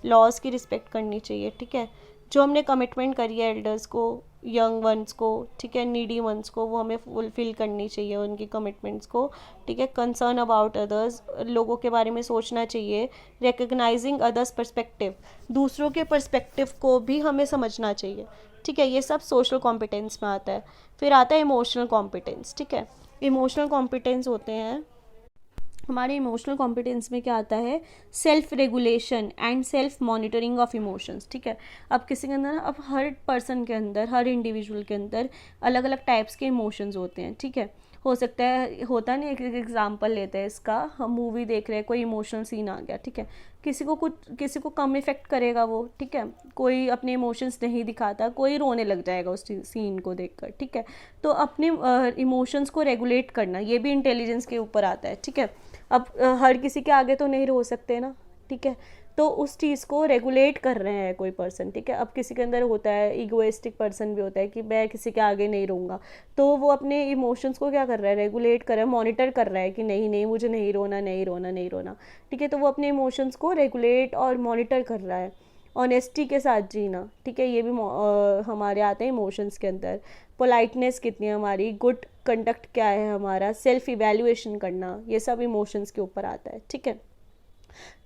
लॉज की रिस्पेक्ट करनी चाहिए। ठीक है, जो हमने कमिटमेंट करी है एल्डर्स को, यंग वंस को, ठीक है, नीडी वंस को, वो हमें फुलफिल करनी चाहिए उनकी कमिटमेंट्स को। ठीक है, कंसर्न अबाउट अदर्स, लोगों के बारे में सोचना चाहिए। रिकग्नाइजिंग अदर्स पर्सपेक्टिव, दूसरों के पर्सपेक्टिव को भी हमें समझना चाहिए। ठीक है, ये सब सोशल कॉम्पिटेंस में आता है। फिर आता है इमोशनल कॉम्पिटेंस। ठीक है, इमोशनल कॉम्पिटेंस होते हैं हमारे इमोशनल कॉम्पिटेंस में क्या आता है, self regulation and self monitoring of emotions. ठीक है, अब किसी के अंदर, अब हर पर्सन के अंदर, हर इंडिविजुअल के अंदर अलग अलग टाइप्स के इमोशंस होते हैं। ठीक है, हो सकता है, होता नहीं, एक एग्जांपल लेते हैं इसका, हम मूवी देख रहे हैं, कोई इमोशनल सीन आ गया। ठीक है, किसी को कम इफेक्ट करेगा वो। ठीक है, कोई अपने इमोशंस नहीं दिखाता, कोई रोने लग जाएगा उस सीन को देखकर। ठीक है, तो अपने इमोशंस को रेगुलेट करना, ये भी इंटेलिजेंस के ऊपर आता है। ठीक है, अब हर किसी के आगे तो नहीं रो सकते ना। ठीक है, तो उस चीज़ को रेगुलेट कर रहे हैं कोई पर्सन। ठीक है, अब किसी के अंदर होता है, ईगोइस्टिक पर्सन भी होता है कि मैं किसी के आगे नहीं रहूँगा, तो वो अपने इमोशंस को क्या कर रहा है, रेगुलेट कर रहा है, मॉनिटर कर रहा है कि नहीं नहीं मुझे नहीं रोना, नहीं रोना, नहीं रोना। ठीक है, तो वो अपने इमोशंस को रेगुलेट और मॉनिटर कर रहा है। ऑनेस्टी के साथ जीना, ठीक है, ये भी हमारे आते हैं इमोशंस के अंदर। पोलाइटनेस कितनी है हमारी, गुड कंडक्ट क्या है हमारा, सेल्फ इवेल्युएशन करना, ये सब इमोशंस के ऊपर आता है। ठीक है,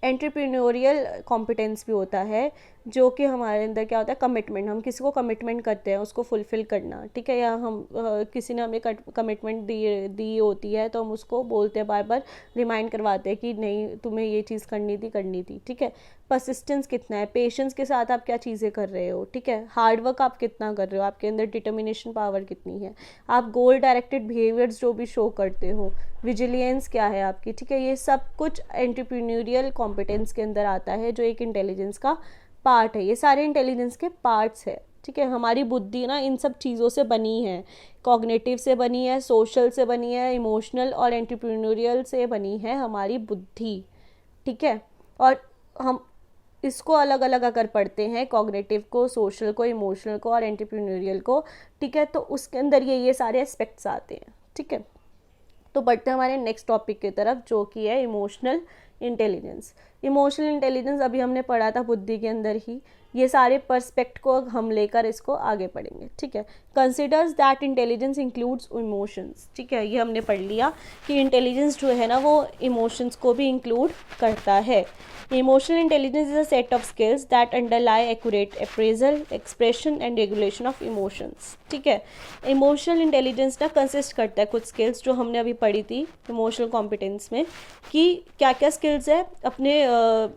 एंटरप्रेन्योरियल कॉम्पिटेंस भी होता है, जो कि हमारे अंदर क्या होता है, कमिटमेंट, हम किसी को कमिटमेंट करते हैं उसको फुलफ़िल करना। ठीक है, या हम किसी ने हमें कमिटमेंट दी होती है तो हम उसको बोलते हैं, बार बार रिमाइंड करवाते हैं कि नहीं तुम्हें ये चीज़ करनी थी। ठीक है, परसिस्टेंस कितना है, पेशेंस के साथ आप क्या चीज़ें कर रहे हो। ठीक है, हार्ड वर्क आप कितना कर रहे हो, आपके अंदर डिटर्मिनेशन पावर कितनी है, आप गोल डायरेक्टेड बिहेवियर्स जो भी शो करते हो, विजिलियंस क्या है आपकी। ठीक है, ये सब कुछ एंटरप्रेन्योरियल कॉम्पिटेंस के अंदर आता है, जो एक इंटेलिजेंस का पार्ट है। ये सारे इंटेलिजेंस के पार्ट्स है। ठीक है, हमारी बुद्धि ना इन सब चीज़ों से बनी है, कॉग्निटिव से बनी है, सोशल से बनी है, इमोशनल और एंटरप्रेन्योरियल से बनी है हमारी बुद्धि। ठीक है, और हम इसको अलग अलग अगर पढ़ते हैं, कॉग्निटिव को, सोशल को, इमोशनल को और एंटरप्रेन्योरियल को, ठीक है, तो उसके अंदर ये सारे एस्पेक्ट्स आते हैं। ठीक है, तो बढ़ते हैं हमारे नेक्स्ट टॉपिक की तरफ, जो कि है इमोशनल इंटेलिजेंस। इमोशनल इंटेलिजेंस अभी हमने पढ़ा था बुद्धि के अंदर ही, ये सारे पर्सपेक्ट को हम लेकर इसको आगे पढ़ेंगे। ठीक है, considers that intelligence includes emotions. ठीक है, ये हमने पढ़ लिया कि इंटेलिजेंस जो है ना वो इमोशंस को भी इंक्लूड करता है। Emotional intelligence is a set of skills that अंडरलाई accurate appraisal, expression and regulation of emotions. ठीक है, इमोशनल इंटेलिजेंस ना कंसिस्ट करता है कुछ स्किल्स जो हमने अभी पढ़ी थी इमोशनल कॉम्पिटेंस में, कि क्या क्या स्किल्स है, अपने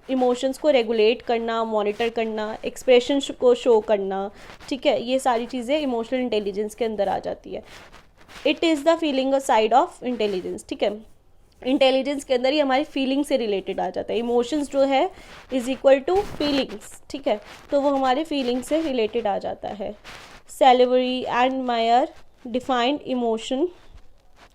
इमोशंस को रेगुलेट करना, मॉनिटर करना, एक्सप्रेशन को शो करना। ठीक है, ये सारी चीज़ें इमोशनल इंटेलिजेंस के अंदर आ जाती है। It is the feeling side of intelligence. ठीक है, इंटेलिजेंस के अंदर ही हमारी फीलिंग से रिलेटेड आ जाता है। इमोशंस जो है इज इक्वल टू फीलिंग्स, ठीक है, तो वो हमारे फीलिंग से रिलेटेड आ जाता है। Salivary and Mayar defined emotion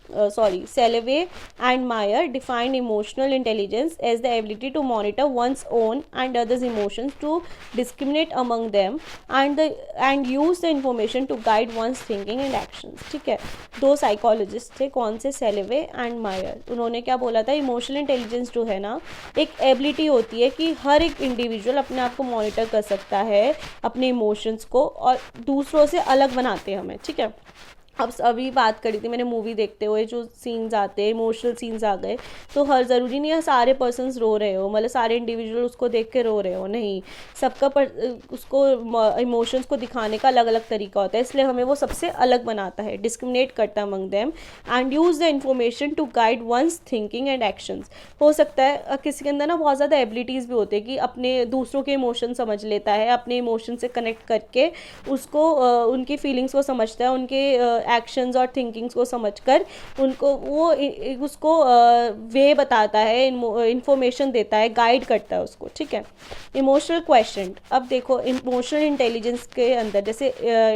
Salovey and Meyer defined emotional intelligence as the ability to monitor one's own and others' emotions, to discriminate among them, and use the information to guide one's thinking and actions. ठीक है, दो psychologist थे, कौन से, सेलेवे and मायर। उन्होंने क्या बोला था, इमोशनल इंटेलिजेंस जो है ना एक एबिलिटी होती है कि हर एक इंडिविजुअल अपने आप को मॉनिटर कर सकता है, अपने इमोशंस को, और दूसरों से अलग बनाते हैं हमें, ठीक है। अब अभी बात करी थी मैंने मूवी देखते हुए, जो सीन्स आते हैं इमोशनल सीन्स आ गए, तो हर ज़रूरी नहीं है सारे पर्सन्स रो रहे हो, मतलब सारे इंडिविजुअल उसको देख के रो रहे हो, नहीं, सबका उसको इमोशंस को दिखाने का अलग अलग तरीका होता है, इसलिए हमें वो सबसे अलग बनाता है, डिस्क्रिमिनेट करता है among them, and use the information to guide one's thinking and actions. हो सकता है किसी के अंदर ना बहुत ज़्यादा एबिलिटीज़ भी होती है कि अपने दूसरों के इमोशन समझ लेता है, अपने इमोशन से कनेक्ट करके उसको उनकी फीलिंग्स को समझता है, उनके एक्शंस और थिंकिंग्स को समझकर उनको वो उसको वे बताता है, इंफॉर्मेशन देता है, गाइड करता है उसको, ठीक है। इमोशनल क्वेश्चन, अब देखो इमोशनल इंटेलिजेंस के अंदर जैसे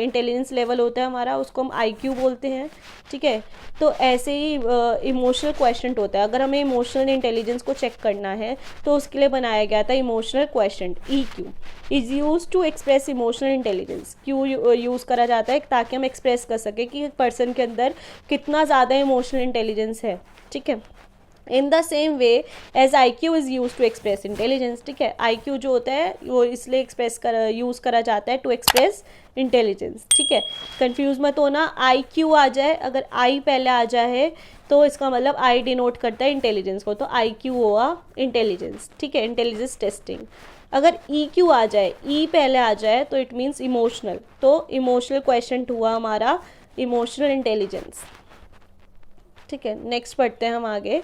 इंटेलिजेंस लेवल होता है हमारा, उसको हम IQ बोलते हैं, ठीक है, तो ऐसे ही इमोशनल क्वेश्चन होता है। अगर हमें इमोशनल इंटेलिजेंस को चेक करना है तो उसके लिए बनाया गया था emotional question. EQ is use to express emotional intelligence. क्यों यूज़ करा जाता है, ताकि हम एक्सप्रेस कर सकें कि पर्सन के अंदर कितना ज़्यादा इमोशनल इंटेलिजेंस है, ठीक है। In the same way as IQ is use to express intelligence, ठीक है, IQ जो होता है वो इसलिए यूज़ करा जाता है टू एक्सप्रेस इंटेलिजेंस, ठीक है। कंफ्यूज मत होना, IQ आ जाए, अगर I पहले आ जाए तो इसका मतलब I डिनोट करता है इंटेलिजेंस को, तो IQ हुआ इंटेलिजेंस, ठीक है, इंटेलिजेंस टेस्टिंग। अगर EQ आ जाए, E पहले आ जाए, तो इट मीन्स इमोशनल, तो इमोशनल क्वेश्चन हुआ हमारा इमोशनल इंटेलिजेंस, ठीक है। नेक्स्ट पढ़ते हैं हम आगे,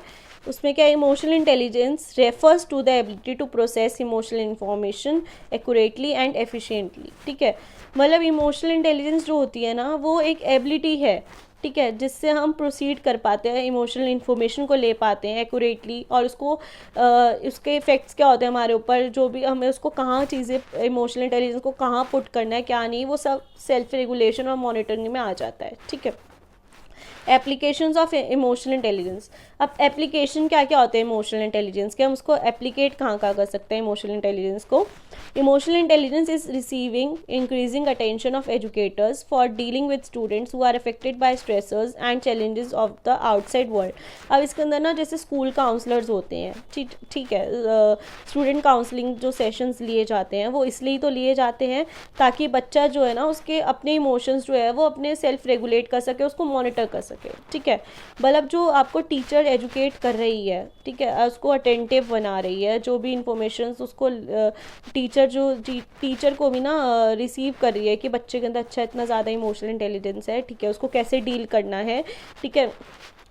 उसमें क्या, emotional intelligence refers to the ability to process emotional information accurately and efficiently, ठीक है, मतलब इमोशनल इंटेलिजेंस जो होती है ना वो एक एबिलिटी है, ठीक है, जिससे हम प्रोसीड कर पाते हैं, इमोशनल इन्फॉर्मेशन को ले पाते हैं एक्यूरेटली, और उसको उसके इफ़ेक्ट्स क्या होते हैं हमारे ऊपर, जो भी हमें उसको कहाँ चीज़ें इमोशनल इंटेलिजेंस को कहाँ पुट करना है क्या नहीं, वो सब सेल्फ रेगुलेशन और मॉनिटरिंग में आ जाता है, ठीक है। एप्लीकेशंस ऑफ इमोशनल इंटेलिजेंस, अब एप्लीकेशन क्या क्या होते हैं इमोशनल इंटेलिजेंस के, हम उसको एप्लीकेट कहाँ कहाँ कर सकते हैं इमोशनल इंटेलिजेंस को। Emotional intelligence is receiving increasing attention of educators for dealing with students who are affected by stressors and challenges of the outside world. अब इसके अंदर ना जैसे स्कूल काउंसलर्स होते हैं, ठीक है, स्टूडेंट काउंसलिंग जो सेशंस लिए जाते हैं वो इसलिए तो लिए जाते हैं ताकि बच्चा जो है ना उसके अपने इमोशंस जो है वो अपने सेल्फ रेगुलेट कर सके, उसको मॉनिटर कर सके, ठीक है। मतलब जो आपको टीचर एजुकेट कर रही है, ठीक है, उसको अटेंटिव बना रही है, जो भी इंफॉर्मेशन उसको टीचर को भी ना रिसीव कर रही है कि बच्चे के अंदर अच्छा इतना ज़्यादा इमोशनल इंटेलिजेंस है, ठीक है, उसको कैसे डील करना है, ठीक है।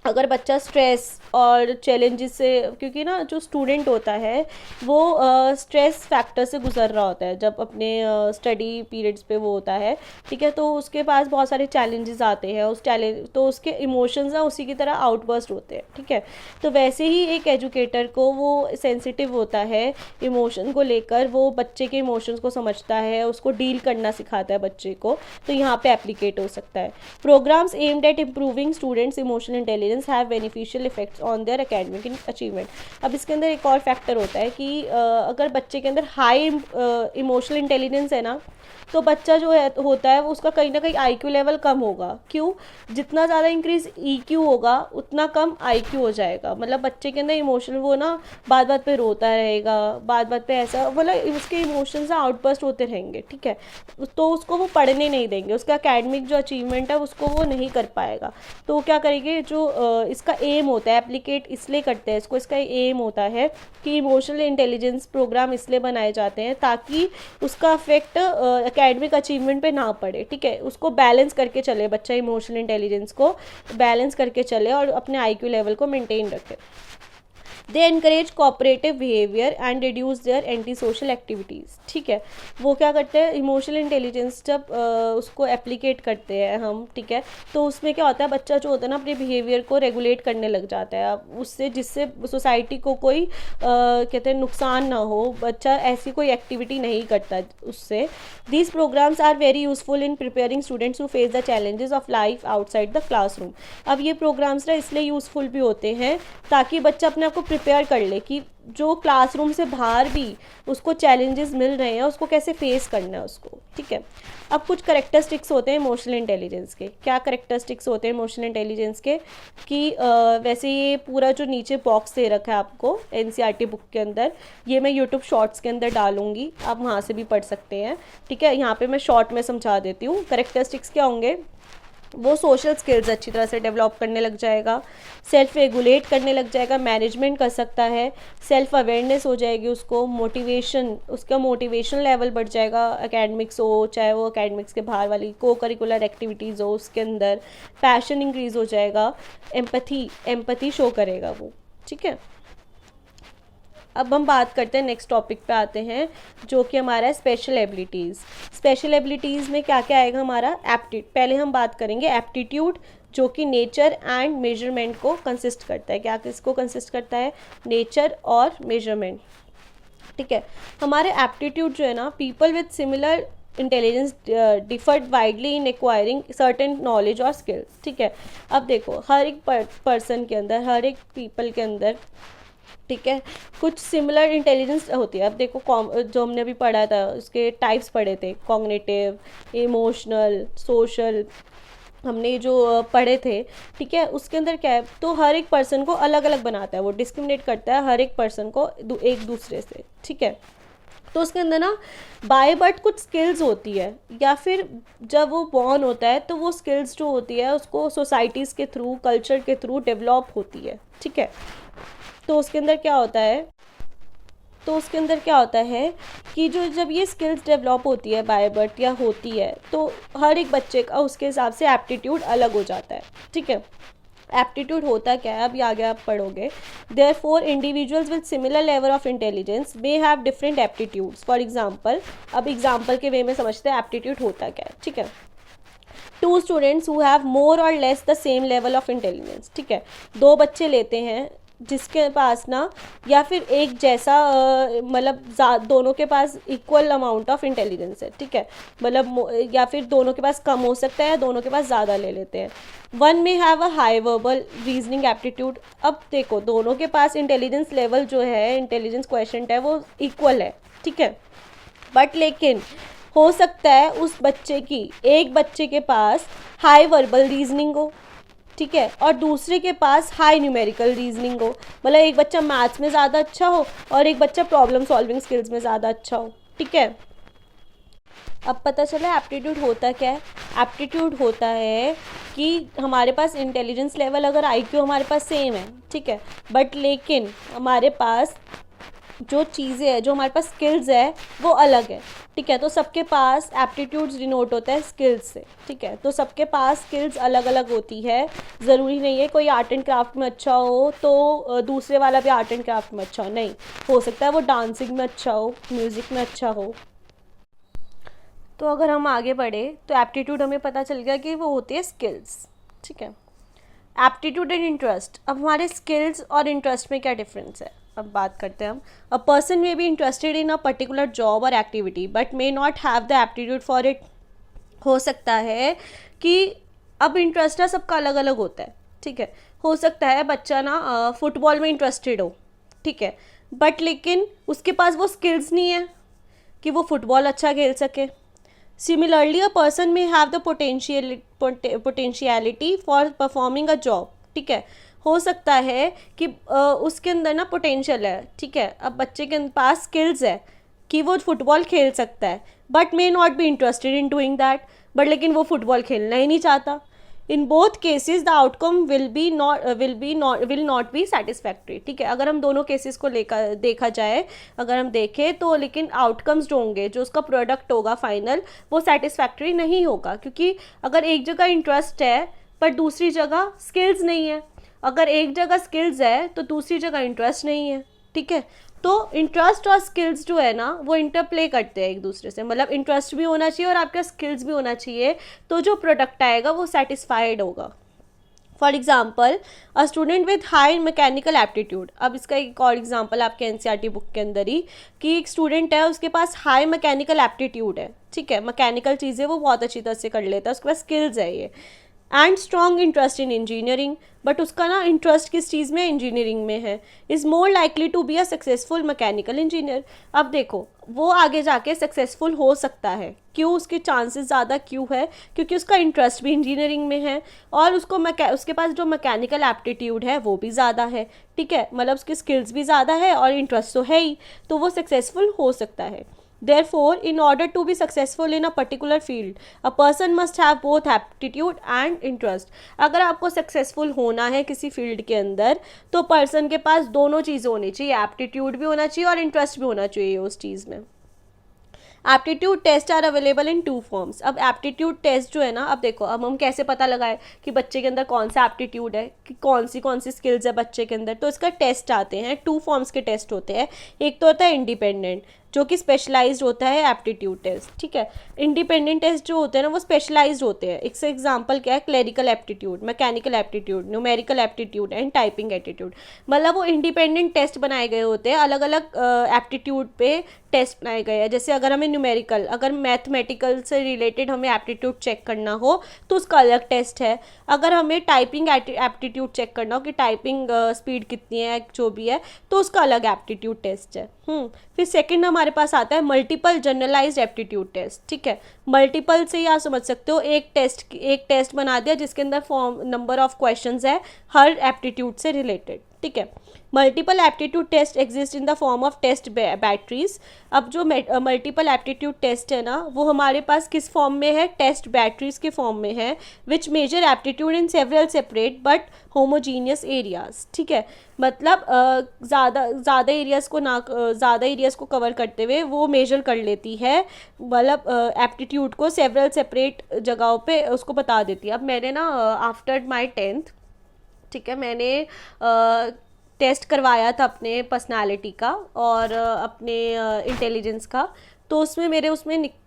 अगर बच्चा स्ट्रेस और चैलेंजेस से, क्योंकि ना जो स्टूडेंट होता है वो स्ट्रेस फैक्टर से गुजर रहा होता है जब अपने स्टडी पीरियड्स पे वो होता है, ठीक है, तो उसके पास बहुत सारे चैलेंजेस आते हैं, उस चैलेंज तो उसके इमोशंस ना उसी की तरह आउटबर्स्ट होते हैं, ठीक है। तो वैसे ही एक एजुकेटर को वो सेंसिटिव होता है इमोशन को लेकर, वो बच्चे के इमोशंस को समझता है, उसको डील करना सिखाता है बच्चे को, तो यहाँ पे एप्लीकेट हो सकता है। Programmes aimed at improving students emotional intelligence have beneficial effects on their academic achievement। अब इसके अंदर एक और फैक्टर होता है कि अगर बच्चे के अंदर हाई इमोशनल इंटेलिजेंस है ना, तो बच्चा जो है होता है वो उसका कहीं ना कहीं IQ लेवल कम होगा। क्यों, जितना ज़्यादा इंक्रीज EQ होगा उतना कम IQ हो जाएगा। मतलब बच्चे के अंदर इमोशनल वो ना बात बात पे रोता रहेगा, बात बात पे ऐसा, मतलब उसके इमोशंस आउटबर्स्ट होते रहेंगे, ठीक है, तो उसको वो पढ़ने नहीं देंगे, उसका एकेडमिक जो अचीवमेंट है उसको वो नहीं कर पाएगा। तो क्या करेंगे, जो इसका एम होता है, एप्लीकेट इसलिए करते हैं इसको, इसका एम होता है कि इमोशनल इंटेलिजेंस प्रोग्राम इसलिए बनाए जाते हैं ताकि उसका इफेक्ट एकेडमिक अचीवमेंट पे ना पड़े, ठीक है, उसको बैलेंस करके चले, बच्चा इमोशनल इंटेलिजेंस को बैलेंस करके चले और अपने IQ लेवल को मेंटेन रखे। They encourage cooperative behaviour and reduce there anti social activities. ठीक है, वो क्या करते हैं, इमोशनल इंटेलिजेंस जब उसको एप्लीकेट करते हैं हम, ठीक है, तो उसमें क्या होता है, बच्चा जो होता है ना अपने बिहेवियर को रेगुलेट करने लग जाता है अब उससे, जिससे सोसाइटी को कोई कहते हैं नुकसान ना हो, बच्चा ऐसी कोई एक्टिविटी नहीं करता उससे। These programmes are very useful in preparing students to face the challenges of life outside the classroom. अब ये प्रोग्राम्स ना इसलिए यूज़फुल भी होते हैं ताकि बच्चा अपने आप को प्रिपेयर कर ले कि जो क्लासरूम से बाहर भी उसको चैलेंजेस मिल रहे हैं उसको कैसे फेस करना है उसको। ठीक है, अब कुछ करेक्टरिस्टिक्स होते हैं इमोशनल इंटेलिजेंस के। क्या करेक्टरिस्टिक्स होते हैं इमोशनल इंटेलिजेंस के कि वैसे ये पूरा जो नीचे बॉक्स दे रखा है आपको एनसीईआरटी बुक के अंदर, ये मैं यूट्यूब शॉर्ट्स के अंदर डालूंगी, आप वहाँ से भी पढ़ सकते हैं। ठीक है, यहाँ पे मैं शॉर्ट में समझा देती हूँ। करेक्टरिस्टिक्स क्या होंगे, वो सोशल स्किल्स अच्छी तरह से डेवलप करने लग जाएगा, सेल्फ रेगुलेट करने लग जाएगा, मैनेजमेंट कर सकता है, सेल्फ अवेयरनेस हो जाएगी उसको, मोटिवेशन, उसका मोटिवेशन लेवल बढ़ जाएगा, एकेडमिक्स हो चाहे वो एकेडमिक्स के बाहर वाली को करिकुलर एक्टिविटीज़ हो उसके अंदर, पैशन इंक्रीज़ हो जाएगा, एम्पैथी शो करेगा वो। ठीक है, अब हम बात करते हैं, नेक्स्ट टॉपिक पे आते हैं जो कि हमारा है स्पेशल एबिलिटीज़। स्पेशल एबिलिटीज़ में क्या क्या आएगा हमारा, पहले हम बात करेंगे एप्टीट्यूड, जो कि नेचर एंड मेजरमेंट को कंसिस्ट करता है। क्या किसको कंसिस्ट करता है, नेचर और मेजरमेंट। ठीक है, हमारे एप्टीट्यूड जो है ना, people with similar intelligence deferred widely in acquiring certain knowledge और स्किल्स। ठीक है, अब देखो हर एक पर्सन के अंदर, हर एक पीपल के अंदर, ठीक है, कुछ सिमिलर इंटेलिजेंस होती है। अब देखो जो हमने अभी पढ़ा था उसके टाइप्स पढ़े थे, कॉग्निटिव, इमोशनल, सोशल, हमने जो पढ़े थे। ठीक है, उसके अंदर क्या है, तो हर एक पर्सन को अलग अलग बनाता है, वो डिस्क्रिमिनेट करता है हर एक पर्सन को एक दूसरे से। ठीक है, तो उसके अंदर ना बाय बर्थ कुछ स्किल्स होती है, या फिर जब वो बॉर्न होता है तो वो स्किल्स जो होती है उसको सोसाइटीज़ के थ्रू, कल्चर के थ्रू डेवलप होती है। ठीक है, तो उसके अंदर क्या होता है, कि जो जब ये स्किल्स डेवलप होती है बाय बर्थ या होती है, तो हर एक बच्चे का उसके हिसाब से एप्टीट्यूड अलग हो जाता है। ठीक है, एप्टीट्यूड होता क्या है, अभी आगे आप पढ़ोगे। Therefore individuals with similar level of intelligence may have different aptitudes. For example, अब एग्जांपल के वे में समझते हैं एप्टीट्यूड होता क्या है। ठीक है, two students who have more or less the same level of intelligence. ठीक है, दो बच्चे लेते हैं जिसके पास ना, या फिर एक जैसा मतलब दोनों के पास इक्वल अमाउंट ऑफ इंटेलिजेंस है। ठीक है, मतलब या फिर दोनों के पास कम हो सकता है या दोनों के पास ज़्यादा ले लेते हैं। वन में have a high verbal reasoning aptitude. अब देखो दोनों के पास इंटेलिजेंस लेवल जो है, इंटेलिजेंस क्वेश्चन है, वो इक्वल है। ठीक है, बट लेकिन हो सकता है उस बच्चे की, एक बच्चे के पास हाई वर्बल रीजनिंग हो, ठीक है, और दूसरे के पास हाई न्यूमेरिकल रीजनिंग हो, मतलब एक बच्चा मैथ्स में ज़्यादा अच्छा हो और एक बच्चा प्रॉब्लम सॉल्विंग स्किल्स में ज़्यादा अच्छा हो। ठीक है, अब पता चला एप्टीट्यूड होता क्या है। एप्टीट्यूड होता है कि हमारे पास इंटेलिजेंस लेवल, अगर आईक्यू हमारे पास सेम है, ठीक है, बट लेकिन हमारे पास जो चीज़ें हैं, जो हमारे पास स्किल्स है, वो अलग है। ठीक है, तो सबके पास एप्टीट्यूड्स डिनोट होता है स्किल्स से। ठीक है, तो सबके पास स्किल्स अलग अलग होती है। ज़रूरी नहीं है कोई आर्ट एंड क्राफ्ट में अच्छा हो तो दूसरे वाला भी आर्ट एंड क्राफ्ट में अच्छा हो, नहीं, हो सकता है वो डांसिंग में अच्छा हो, म्यूज़िक में अच्छा हो। तो अगर हम आगे बढ़े तो एप्टीट्यूड हमें पता चल गया कि वो होती है स्किल्स। ठीक है, एप्टीट्यूड एंड इंटरेस्ट। अब हमारे स्किल्स और इंटरेस्ट में क्या डिफरेंस है, अब बात करते हैं हम। A person may be interested in a particular job or activity but may not have the aptitude for it. हो सकता है कि अब इंटरेस्ट ना सबका अलग अलग होता है। ठीक है, हो सकता है बच्चा ना फुटबॉल में इंटरेस्टेड हो, ठीक है, बट लेकिन उसके पास वो स्किल्स नहीं है कि वो फुटबॉल अच्छा खेल सके। सिमिलरली अ पर्सन में have the potentiality for performing a job. ठीक है, हो सकता है कि उसके अंदर ना पोटेंशियल है। ठीक है, अब बच्चे के पास स्किल्स है कि वो फुटबॉल खेल सकता है, but may not be interested in doing that, but लेकिन वो फुटबॉल खेलना ही नहीं चाहता। In both cases the outcome will not be satisfactory. ठीक है, अगर हम दोनों केसेस को देखा जाए, अगर हम देखें तो लेकिन आउटकम्स जो होंगे, जो उसका प्रोडक्ट होगा फाइनल, वो सेटिस्फैक्ट्री नहीं होगा, क्योंकि अगर एक जगह इंटरेस्ट है पर दूसरी जगह स्किल्स नहीं है। अगर एक जगह स्किल्स है तो दूसरी जगह इंटरेस्ट नहीं है, ठीक है। तो इंटरेस्ट और स्किल्स जो है ना वो इंटरप्ले करते हैं एक दूसरे से, मतलब इंटरेस्ट भी होना चाहिए और आपका स्किल्स भी होना चाहिए, तो जो प्रोडक्ट आएगा वो सेटिस्फाइड होगा। For example a student with high mechanical aptitude, अब इसका एक और एग्जाम्पल आपके एनसीईआरटी बुक के अंदर ही, कि एक स्टूडेंट है उसके पास हाई मैकेनिकल एप्टीट्यूड है, ठीक है, मैकेनिकल चीज़ें वो बहुत अच्छी तरह से कर लेता है, उसके पास स्किल्स है ये, and strong interest in engineering, but उसका ना इंटरेस्ट किस चीज़ में, इंजीनियरिंग में है, is more likely to be a successful mechanical engineer. अब देखो वो आगे जाके सक्सेसफुल हो सकता है, क्यों, उसके चांसेस ज़्यादा क्यों है, क्योंकि उसका इंटरेस्ट भी इंजीनियरिंग में है और उसके पास जो मैकेनिकल एप्टीट्यूड है वो भी ज़्यादा है, ठीक है, मतलब उसकी स्किल्स भी ज़्यादा है और इंटरेस्ट तो है ही, तो वो सक्सेसफुल हो सकता है। Therefore, in order to be successful in a particular field, a person must have both aptitude and interest. अगर आपको सक्सेसफुल होना है किसी फील्ड के अंदर तो पर्सन के पास दोनों चीज़ें होनी चाहिए, एप्टीट्यूड भी होना चाहिए और इंटरेस्ट भी होना चाहिए उस चीज़ में। Aptitude test are available in 2 forms. अब एप्टीट्यूड टेस्ट जो है ना, अब देखो अब हम कैसे पता लगाए कि बच्चे के अंदर कौन सा एप्टीट्यूड है, कि कौन सी स्किल्स है बच्चे के अंदर, तो इसका टेस्ट आते हैं, 2 फॉर्म्स के टेस्ट होते हैं। एक तो होता है इंडिपेंडेंट, जो कि स्पेशलाइज्ड होता है एप्टीट्यूड टेस्ट, ठीक है। इंडिपेंडेंट टेस्ट जो होते हैं ना वो स्पेशलाइज्ड होते हैं। इससे एग्जांपल क्या है, clerical aptitude, mechanical aptitude, numerical aptitude and typing aptitude. मतलब वो इंडिपेंडेंट टेस्ट बनाए गए होते हैं, अलग अलग एप्टीट्यूड पे टेस्ट बनाए गए हैं। जैसे अगर हमें न्यूमेरिकल, अगर मैथमेटिकल से रिलेटेड हमें एप्टीट्यूड चेक करना हो तो उसका अलग टेस्ट है। अगर हमें टाइपिंग एप्टीट्यूड चेक करना हो कि टाइपिंग स्पीड कितनी है जो भी है, तो उसका अलग एप्टीट्यूड टेस्ट है। फिर सेकंड हमारे पास आता है मल्टीपल जनरलाइज्ड एप्टीट्यूड टेस्ट, ठीक है। मल्टीपल से ही आप समझ सकते हो एक टेस्ट बना दिया जिसके अंदर नंबर ऑफ क्वेश्चंस है हर एप्टीट्यूड से रिलेटेड, ठीक है। Multiple aptitude test exist in the form of test batteries. अब जो मल्टीपल एप्टीट्यूड टेस्ट है ना वो हमारे पास किस फॉर्म में है, टेस्ट बैटरीज के फॉर्म में है, which measure aptitude in several separate but homogeneous areas, ठीक है। मतलब ज़्यादा एरियाज़ को कवर करते हुए वो मेजर कर लेती है, मतलब एप्टीट्यूड को सेवरल सेपरेट जगहों पे उसको बता देती है। अब मैंने ना आफ्टर माई 10th, ठीक है, मैंने टेस्ट करवाया था अपने पर्सनालिटी का और अपने इंटेलिजेंस का, तो उसमें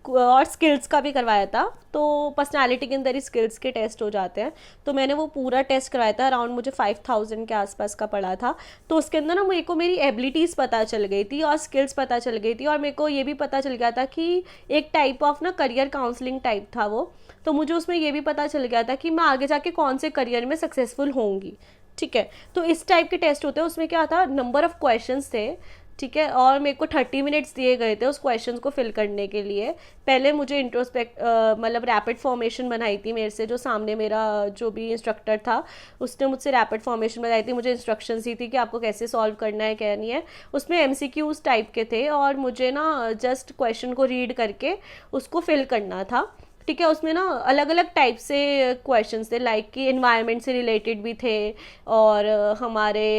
और स्किल्स का भी करवाया था। तो पर्सनालिटी के अंदर ही स्किल्स के टेस्ट हो जाते हैं, तो मैंने वो पूरा टेस्ट करवाया था, अराउंड मुझे 5000 के आसपास का पड़ा था। तो उसके अंदर ना मेरे को मेरी एबिलिटीज़ पता चल गई थी और स्किल्स पता चल गई थी, और मेरे को ये भी पता चल गया था कि एक टाइप ऑफ ना करियर काउंसलिंग टाइप था वो, तो मुझे उसमें ये भी पता चल गया था कि मैं आगे जाके कौन से करियर में सक्सेसफुल होंगी, ठीक है। तो इस टाइप के टेस्ट होते हैं, उसमें क्या था, नंबर ऑफ क्वेश्चंस थे, ठीक है, और मेरे को 30 मिनट्स दिए गए थे उस क्वेश्चंस को फिल करने के लिए। पहले मुझे मतलब रैपिड फॉर्मेशन बनाई थी मेरे से, जो सामने मेरा जो भी इंस्ट्रक्टर था उसने मुझसे रैपिड फॉर्मेशन बनाई थी, मुझे इंस्ट्रक्शंस दी थी कि आपको कैसे सॉल्व करना है क्या नहीं है। उसमें MCQs टाइप के थे और मुझे ना जस्ट क्वेश्चन को रीड करके उसको फिल करना था, ठीक है। उसमें ना अलग अलग टाइप से क्वेश्चंस थे, लाइक कि एनवायरनमेंट से रिलेटेड भी थे और हमारे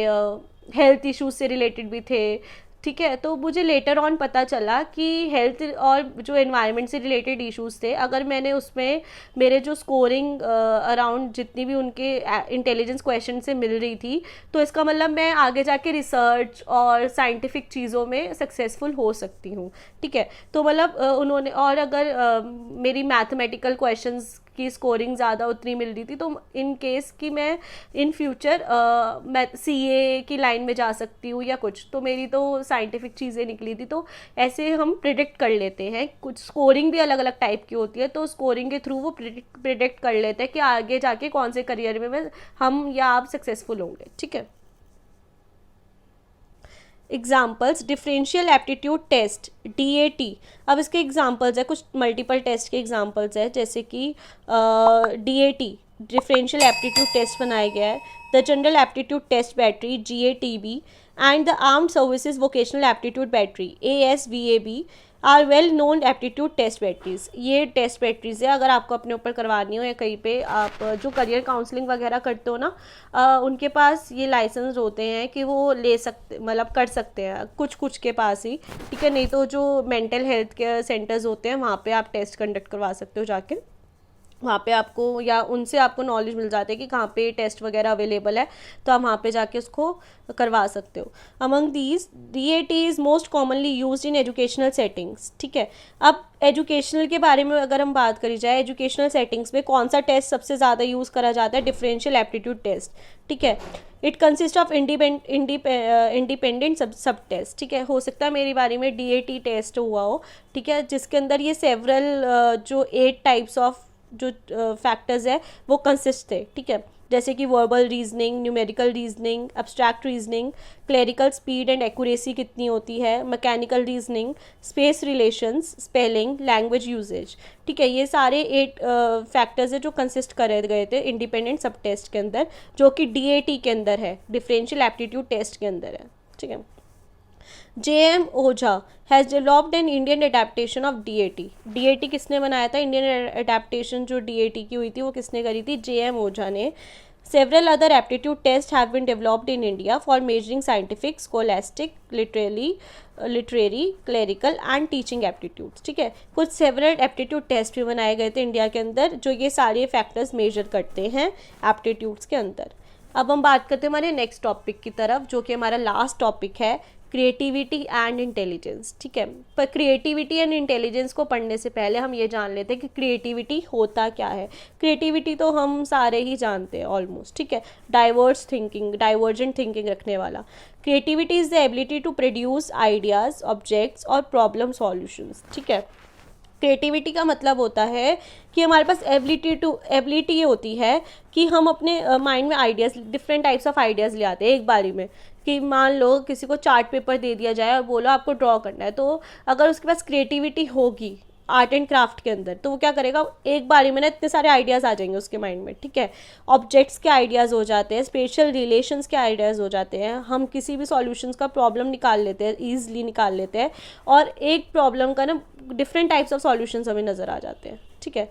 हेल्थ इश्यूज से रिलेटेड भी थे, ठीक है। तो मुझे लेटर ऑन पता चला कि हेल्थ और जो एनवायरनमेंट से रिलेटेड इश्यूज थे, अगर मैंने उसमें मेरे जो स्कोरिंग अराउंड जितनी भी उनके इंटेलिजेंस क्वेश्चन से मिल रही थी, तो इसका मतलब मैं आगे जाके रिसर्च और साइंटिफिक चीज़ों में सक्सेसफुल हो सकती हूँ, ठीक है। तो मतलब उन्होंने, और अगर मेरी मैथमेटिकल क्वेश्चंस की स्कोरिंग ज़्यादा उतनी मिल रही थी, तो इन केस कि मैं इन फ्यूचर मैं CA की लाइन में जा सकती हूँ या कुछ, तो मेरी तो साइंटिफिक चीज़ें निकली थी। तो ऐसे हम प्रिडिक्ट कर लेते हैं, कुछ स्कोरिंग भी अलग अलग टाइप की होती है, तो स्कोरिंग के थ्रू वो प्रिडिक्ट कर लेते हैं कि आगे जाके कौन से करियर में हम या आप सक्सेसफुल होंगे, ठीक है। Examples, differential aptitude test DAT। अब इसके एग्जाम्पल्स है, कुछ मल्टीपल टेस्ट के एग्जाम्पल्स है, जैसे कि DAT डिफरेंशियल एप्टीट्यूड टेस्ट बनाया गया है, the general aptitude test battery GATB and the armed services vocational aptitude battery ASVAB are well known aptitude test batteries. ये टेस्ट बैटरीज है, अगर आपको अपने ऊपर करवानी हो या कहीं पे आप जो करियर काउंसलिंग वगैरह करते हो ना, उनके पास ये लाइसेंस होते हैं कि वो ले सकते, मतलब कर सकते हैं कुछ के पास ही, ठीक है। नहीं तो जो मेंटल हेल्थ केयर सेंटर्स होते हैं वहाँ पे आप टेस्ट कंडक्ट करवा सकते हो जाके। वहाँ पे आपको या उनसे आपको नॉलेज मिल जाती है कि कहाँ पे टेस्ट वगैरह अवेलेबल है, तो आप वहाँ पे जाके उसको करवा सकते हो। Among these DAT is most commonly used in educational settings, ठीक है। अब एजुकेशनल के बारे में अगर हम बात करी जाए, एजुकेशनल सेटिंग्स में कौन सा टेस्ट सबसे ज़्यादा यूज़ करा जाता है? डिफरेंशियल एप्टीट्यूड टेस्ट, ठीक है। इट कंसिस्ट ऑफ इंडिपेंडेंट सब टेस्ट, ठीक है। हो सकता है मेरी बारी में डीएटी टेस्ट हुआ हो, ठीक है, जिसके अंदर ये सेवरल जो 8 टाइप्स ऑफ जो फैक्टर्स है वो कंसिस्ट थे, ठीक है। जैसे कि verbal reasoning, numerical reasoning, abstract reasoning, clerical speed and accuracy कितनी होती है, mechanical reasoning, space relations, spelling, language usage, ठीक है। ये सारे 8 फैक्टर्स है जो कंसिस्ट करे गए थे इंडिपेंडेंट सब टेस्ट के अंदर, जो कि डीएटी के अंदर है, डिफरेंशियल एप्टीट्यूड टेस्ट के अंदर है, ठीक है। J.M. Ojha has developed an Indian adaptation of DAT. DAT किसने बनाया था? इंडियन एडेप्टेशन जो डीएटी की हुई थी वो किसने करी थी? J.M. ओझा ने। Several other aptitude tests have been developed in India for measuring scientific, scholastic, literary, clerical and teaching aptitudes, ठीक है। कुछ सेवरल एप्टीट्यूड टेस्ट भी बनाए गए थे इंडिया के अंदर जो ये सारे फैक्टर्स मेजर करते हैं एप्टीट्यूड्स के अंदर। अब हम बात करते हैं हमारे नेक्स्ट टॉपिक की तरफ, जो कि हमारा लास्ट टॉपिक है, क्रिएटिविटी एंड इंटेलिजेंस, ठीक है। पर क्रिएटिविटी एंड इंटेलिजेंस को पढ़ने से पहले हम ये जान लेते हैं कि क्रिएटिविटी होता क्या है। क्रिएटिविटी तो हम सारे ही जानते हैं ऑलमोस्ट, ठीक है। डाइवर्जेंट थिंकिंग रखने वाला। Creativity is the ability to produce ideas, objects और प्रॉब्लम सॉल्यूशंस, ठीक है। क्रिएटिविटी का मतलब होता है कि हमारे पास एबिलिटी ये होती है कि हम अपने माइंड में ideas, different types of ideas ले आते हैं एक बारी में। कि मान लो किसी को चार्ट पेपर दे दिया जाए और बोलो आपको ड्रॉ करना है, तो अगर उसके पास क्रिएटिविटी होगी आर्ट एंड क्राफ्ट के अंदर, तो वो क्या करेगा, एक बारी में ना इतने सारे आइडियाज़ आ जाएंगे उसके माइंड में, ठीक है। ऑब्जेक्ट्स के आइडियाज़ हो जाते हैं, स्पेशल रिलेशंस के आइडियाज़ हो जाते हैं, हम किसी भी सॉल्यूशंस का प्रॉब्लम निकाल लेते हैं, ईजिली निकाल लेते हैं, और एक प्रॉब्लम का ना डिफरेंट टाइप्स ऑफ सॉल्यूशंस हमें नज़र आ जाते हैं, ठीक है।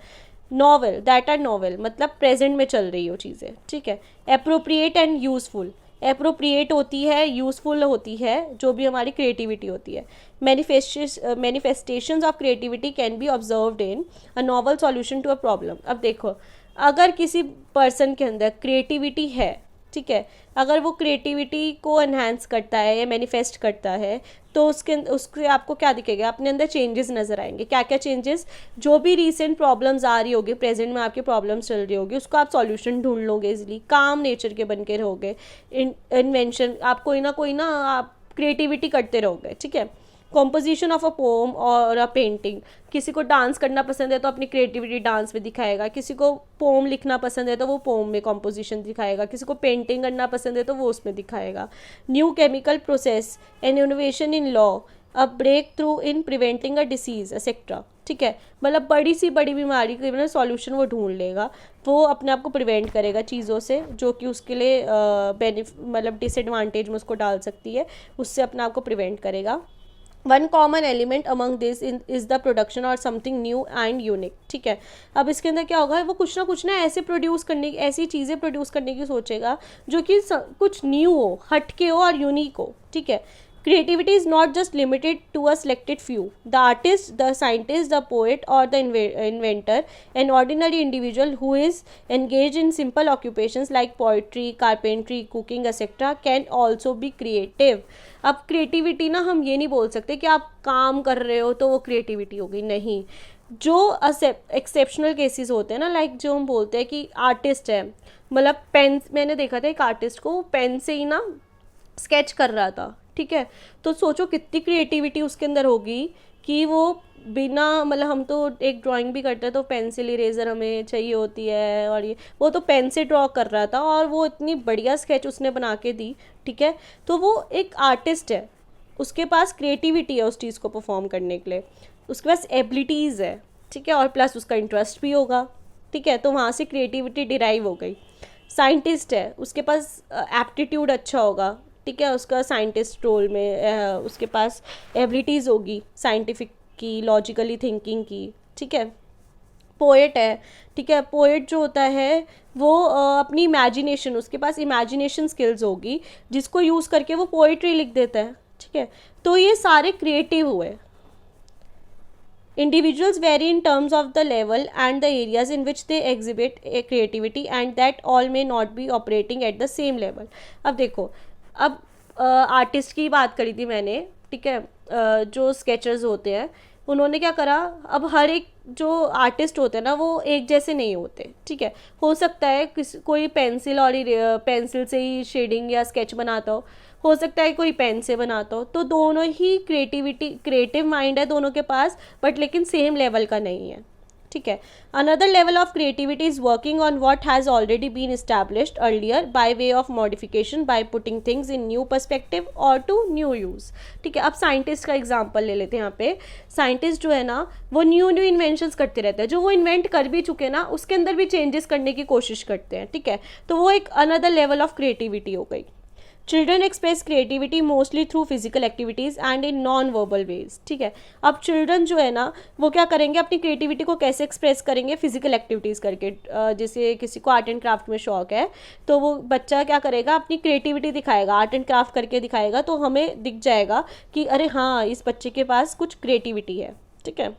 नॉवल, दैट आर नॉवल मतलब प्रेजेंट में चल रही हो चीज़ें, ठीक है। अप्रोप्रिएट एंड यूजफुल, अप्रोप्रिएट होती है, यूज़फुल होती है, जो भी हमारी क्रिएटिविटी होती है। Manifestations of creativity can be observed in a novel solution to a problem. अब देखो, अगर किसी पर्सन के अंदर क्रिएटिविटी है, ठीक है, अगर वो क्रिएटिविटी को एनहांस करता है या मैनिफेस्ट करता है, तो उसके आपको क्या दिखेगा, अपने अंदर चेंजेस नज़र आएंगे। क्या क्या चेंजेस? जो भी रीसेंट प्रॉब्लम्स आ रही होगी, प्रेजेंट में आपकी प्रॉब्लम्स चल रही होगी, उसको आप सॉल्यूशन ढूंढ लोगे इजीली, काम नेचर के बन के रहोगे। इन्वेंशन, आप कोई ना आप क्रिएटिविटी करते रहोगे, ठीक है। कॉम्पोजिशन ऑफ अ पोम और अ पेंटिंग, किसी को डांस करना पसंद है तो अपनी क्रिएटिविटी डांस में दिखाएगा, किसी को पोम लिखना पसंद है तो वो पोम में कॉम्पोजिशन दिखाएगा, किसी को पेंटिंग करना पसंद है तो वो उसमें दिखाएगा। New chemical process, an innovation in law, a breakthrough in preventing a disease etcetera, ठीक है। मतलब बड़ी सी बड़ी बीमारी के सॉल्यूशन वो ढूंढ लेगा, वो अपने आप को प्रिवेंट करेगा चीज़ों से जो कि उसके लिए मतलब डिसएडवांटेज में उसको डाल सकती है, उससे अपने आप को प्रिवेंट करेगा। One common element among this is the production और समथिंग न्यू एंड यूनिक, ठीक है। अब इसके अंदर क्या होगा, वो कुछ ना ऐसी चीज़ें प्रोड्यूस करने की सोचेगा जो कि कुछ न्यू हो, हटके हो और यूनिक हो, ठीक है। Creativity is not just limited to a selected few. The artist, the scientist, the poet, or the inventor, an ordinary individual who is engaged in simple occupations like poetry, carpentry, cooking, etc., can also be creative. अब creativity ना हम ये नहीं बोल सकते कि आप काम कर रहे हो तो वो क्रिएटिविटी होगी, नहीं। जो एक्सेप्शनल केसेस होते हैं ना, लाइक जो हम बोलते हैं कि आर्टिस्ट है, मतलब पेन, मैंने देखा था एक आर्टिस्ट को पेन से ही ना स्केच कर रहा था, ठीक है। तो सोचो कितनी क्रिएटिविटी उसके अंदर होगी कि वो बिना, मतलब हम तो एक ड्राइंग भी करते हैं तो पेंसिल इरेजर हमें चाहिए होती है, और ये वो तो पेन से ड्रॉ कर रहा था और वो इतनी बढ़िया स्केच उसने बना के दी, ठीक है। तो वो एक आर्टिस्ट है, उसके पास क्रिएटिविटी है उस चीज़ को परफॉर्म करने के लिए, उसके पास एबिलिटीज़ है, ठीक है, और प्लस उसका इंटरेस्ट भी होगा, ठीक है। तो वहाँ से क्रिएटिविटी डिराइव हो गई। साइंटिस्ट है, उसके पास एप्टीट्यूड अच्छा होगा, ठीक है, उसका साइंटिस्ट रोल में उसके पास एबिलिटीज़ होगी साइंटिफिक की, लॉजिकली थिंकिंग की, ठीक है। पोएट है, ठीक है, पोएट जो होता है वो अपनी इमेजिनेशन, उसके पास इमेजिनेशन स्किल्स होगी जिसको यूज़ करके वो पोएट्री लिख देता है, ठीक है। तो ये सारे क्रिएटिव हुए। Individuals vary in terms of the level and the areas in which they exhibit a creativity and that all may not be operating at the same level. अब देखो, अब आर्टिस्ट की बात करी थी मैंने, ठीक है, जो स्केचर्स होते हैं उन्होंने क्या करा, अब हर एक जो आर्टिस्ट होते हैं ना वो एक जैसे नहीं होते, ठीक है। हो सकता है कोई पेंसिल और पेंसिल से ही शेडिंग या स्केच बनाता हो सकता है कोई पेन से बनाता हो, तो दोनों ही क्रिएटिव माइंड है दोनों के पास, बट लेकिन सेम लेवल का नहीं है, ठीक है। Another level of creativity is working on what has already been established earlier by way of modification by putting things in new perspective और टू न्यू यूज़, ठीक है। अब साइंटिस्ट का एग्जांपल ले लेते हैं यहाँ पे। साइंटिस्ट जो है ना वो न्यू इन्वेंशंस करते रहते हैं, जो वो इन्वेंट कर भी चुके ना उसके अंदर भी चेंजेस करने की कोशिश करते हैं, ठीक है। तो वो एक अनदर लेवल ऑफ क्रिएटिविटी हो गई। Children express creativity mostly through physical activities and in non verbal ways, ठीक है। अब चिल्ड्रन जो है ना वो क्या करेंगे, अपनी क्रिएटिविटी को कैसे एक्सप्रेस करेंगे, फिजिकल एक्टिविटीज़ करके। जैसे किसी को आर्ट एंड क्राफ्ट में शौक है तो वो बच्चा क्या करेगा, अपनी क्रिएटिविटी दिखाएगा, आर्ट एंड क्राफ्ट करके दिखाएगा, तो हमें दिख जाएगा कि अरे हाँ इस बच्चे के पास कुछ क्रिएटिविटी है, ठीक है।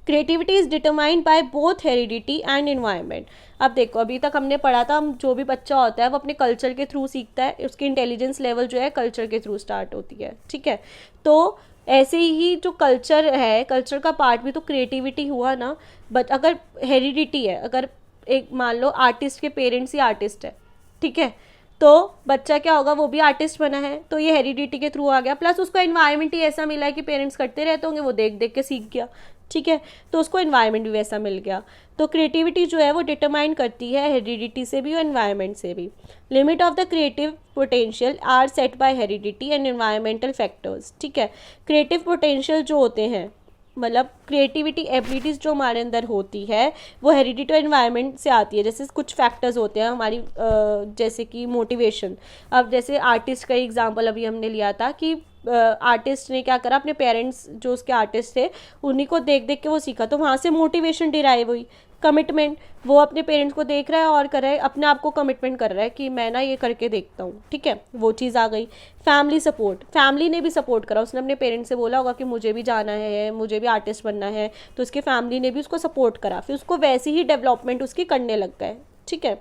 Creativity is determined by both heredity and environment. अब देखो, अभी तक हमने पढ़ा था, हम जो भी बच्चा होता है वो अपने कल्चर के थ्रू सीखता है, उसकी इंटेलिजेंस लेवल जो है कल्चर के थ्रू स्टार्ट होती है, ठीक है। तो ऐसे ही जो कल्चर है, कल्चर का पार्ट भी तो क्रिएटिविटी हुआ ना। बट अगर हेरिडिटी है, अगर एक मान लो आर्टिस्ट के पेरेंट्स ही आर्टिस्ट है, ठीक है, तो बच्चा क्या होगा, वो भी आर्टिस्ट बना है, तो ये हेरिडिटी के थ्रू आ गया, प्लस उसको एनवायरनमेंट ही ऐसा मिला है कि पेरेंट्स करते रहते होंगे, वो देख देख के सीख गया, ठीक है, तो उसको एनवायरनमेंट भी वैसा मिल गया। तो क्रिएटिविटी जो है वो डिटरमाइन करती है हेरिडिटी से भी और एनवायरनमेंट से भी। Limit of the creative potential are set by heredity and environmental factors, ठीक है। क्रिएटिव पोटेंशियल जो होते हैं, मतलब क्रिएटिविटी एबिलिटीज़ जो हमारे अंदर होती है वो हेरिडिटी और एनवायरनमेंट से आती है। जैसे कुछ फैक्टर्स होते हैं हमारी, जैसे कि मोटिवेशन। अब जैसे आर्टिस्ट का एग्जांपल अभी हमने लिया था कि आर्टिस्ट ने क्या करा, अपने पेरेंट्स जो उसके आर्टिस्ट थे उन्हीं को देख देख के वो सीखा, तो वहाँ से मोटिवेशन डिराइव हुई। कमिटमेंट, वो अपने पेरेंट्स को देख रहा है और कर रहा है, अपने आप को कमिटमेंट कर रहा है कि मैं ना ये करके देखता हूँ, ठीक है, वो चीज़ आ गई। फैमिली सपोर्ट, फैमिली ने भी सपोर्ट करा, उसने अपने पेरेंट्स से बोला होगा कि मुझे भी जाना है, मुझे भी आर्टिस्ट बनना है, तो उसकी फैमिली ने भी उसको सपोर्ट करा, फिर उसको वैसी ही डेवलपमेंट उसकी करने लग गए, ठीक है।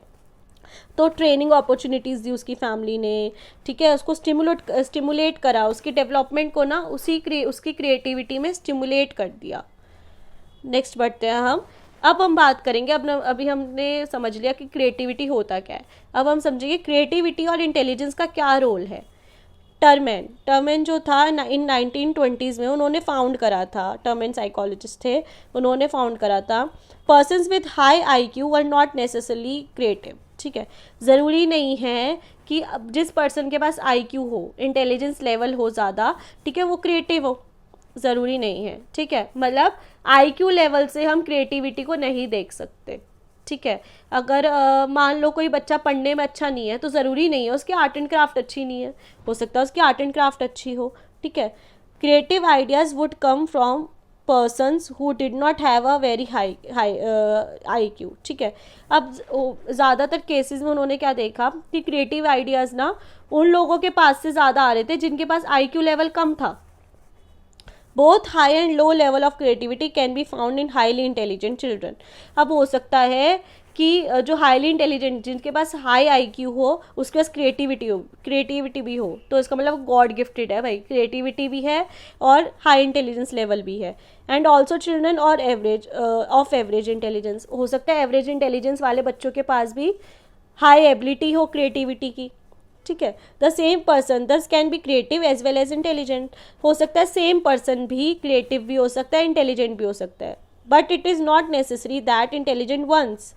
तो ट्रेनिंग अपॉर्चुनिटीज़ दी उसकी फैमिली ने, ठीक है, उसको स्टिमुलेट करा, उसकी डेवलपमेंट को ना उसकी क्रिएटिविटी में स्टिमुलेट कर दिया। नेक्स्ट बढ़ते हैं हम। अब हम बात करेंगे, अभी हमने समझ लिया कि क्रिएटिविटी होता क्या है, अब हम समझेंगे क्रिएटिविटी और इंटेलिजेंस का क्या रोल है। टर्मैन जो था इन 1920s में उन्होंने फाउंड करा था, टर्मैन साइकोलॉजिस्ट थे, उन्होंने फाउंड करा था persons with high IQ were not necessarily creative, ठीक है। ज़रूरी नहीं है कि जिस पर्सन के पास IQ हो, इंटेलिजेंस लेवल हो ज़्यादा, ठीक है, वो क्रिएटिव हो, ज़रूरी नहीं है, ठीक है। मतलब IQ लेवल से हम क्रिएटिविटी को नहीं देख सकते, ठीक है। अगर मान लो कोई बच्चा पढ़ने में अच्छा नहीं है तो ज़रूरी नहीं है उसकी आर्ट एंड क्राफ्ट अच्छी नहीं है, हो सकता है उसकी आर्ट एंड क्राफ्ट अच्छी हो, ठीक है। Creative ideas would come from persons who did not have a very high IQ, ठीक है। अब ज़्यादातर केसेस में उन्होंने क्या देखा कि क्रिएटिव आइडियाज़ ना उन लोगों के पास से ज़्यादा आ रहे थे जिनके पास IQ लेवल कम था। Both high and low level of creativity can be found in highly intelligent children. अब हो सकता है कि जो हाईली इंटेलिजेंट, जिनके पास हाई IQ हो, उसके पास क्रिएटिविटी भी हो, तो इसका मतलब गॉड गिफ्टेड है भाई, क्रिएटिविटी भी है और हाई इंटेलिजेंस लेवल भी है। एंड ऑल्सो चिल्ड्रन और एवरेज इंटेलिजेंस, हो सकता है एवरेज इंटेलिजेंस वाले बच्चों के पास भी हाई एबिलिटी हो क्रिएटिविटी की, ठीक है। The same person thus can be creative as well as intelligent, हो सकता है सेम पर्सन भी क्रिएटिव भी हो सकता है, इंटेलिजेंट भी हो सकता है, but it is not necessary that intelligent ones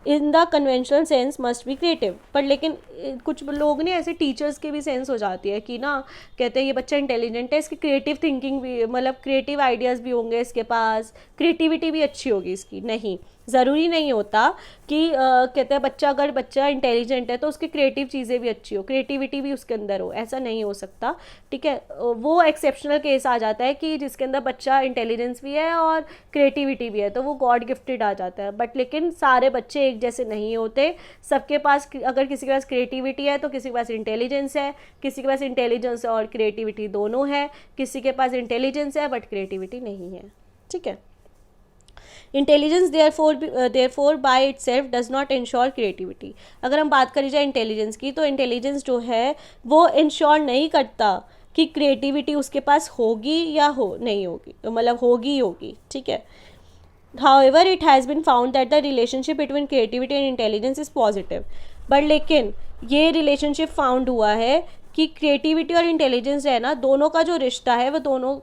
in the conventional sense must be creative. पर लेकिन कुछ लोग ने ऐसे टीचर्स की भी सेंस हो जाती है कि ना, कहते हैं ये बच्चा इंटेलिजेंट है, इसकी क्रिएटिव थिंकिंग भी, मतलब क्रिएटिव आइडियाज़ भी होंगे इसके पास, क्रिएटिविटी भी अच्छी होगी इसकी। नहीं, ज़रूरी नहीं होता कि कहते हैं अगर बच्चा इंटेलिजेंट है तो उसकी क्रिएटिव चीज़ें भी अच्छी हो, क्रिएटिविटी भी उसके अंदर हो, ऐसा नहीं हो सकता, ठीक है। वो एक्सेप्शनल केस आ जाता है कि जिसके अंदर बच्चा इंटेलिजेंस भी है और क्रिएटिविटी भी है, तो वो गॉड गिफ्टेड आ जाता है। बट लेकिन सारे बच्चे एक जैसे नहीं होते, सबके पास, अगर किसी के पास क्रिएटिविटी है तो किसी के पास इंटेलिजेंस है, किसी के पास इंटेलिजेंस और क्रिएटिविटी दोनों है, किसी के पास इंटेलिजेंस है बट क्रिएटिविटी नहीं है, ठीक है। Intelligence therefore by itself does not ensure creativity. अगर हम बात करी जाए इंटेलिजेंस की, तो इंटेलिजेंस जो है वो इंश्योर नहीं करता कि क्रिएटिविटी उसके पास होगी या हो नहीं होगी, मतलब होगी, ठीक है। However, it has been found that the relationship between creativity and intelligence is positive. But लेकिन ये रिलेशनशिप फाउंड हुआ है कि क्रिएटिविटी और इंटेलिजेंस है ना, दोनों का जो रिश्ता है वो दोनों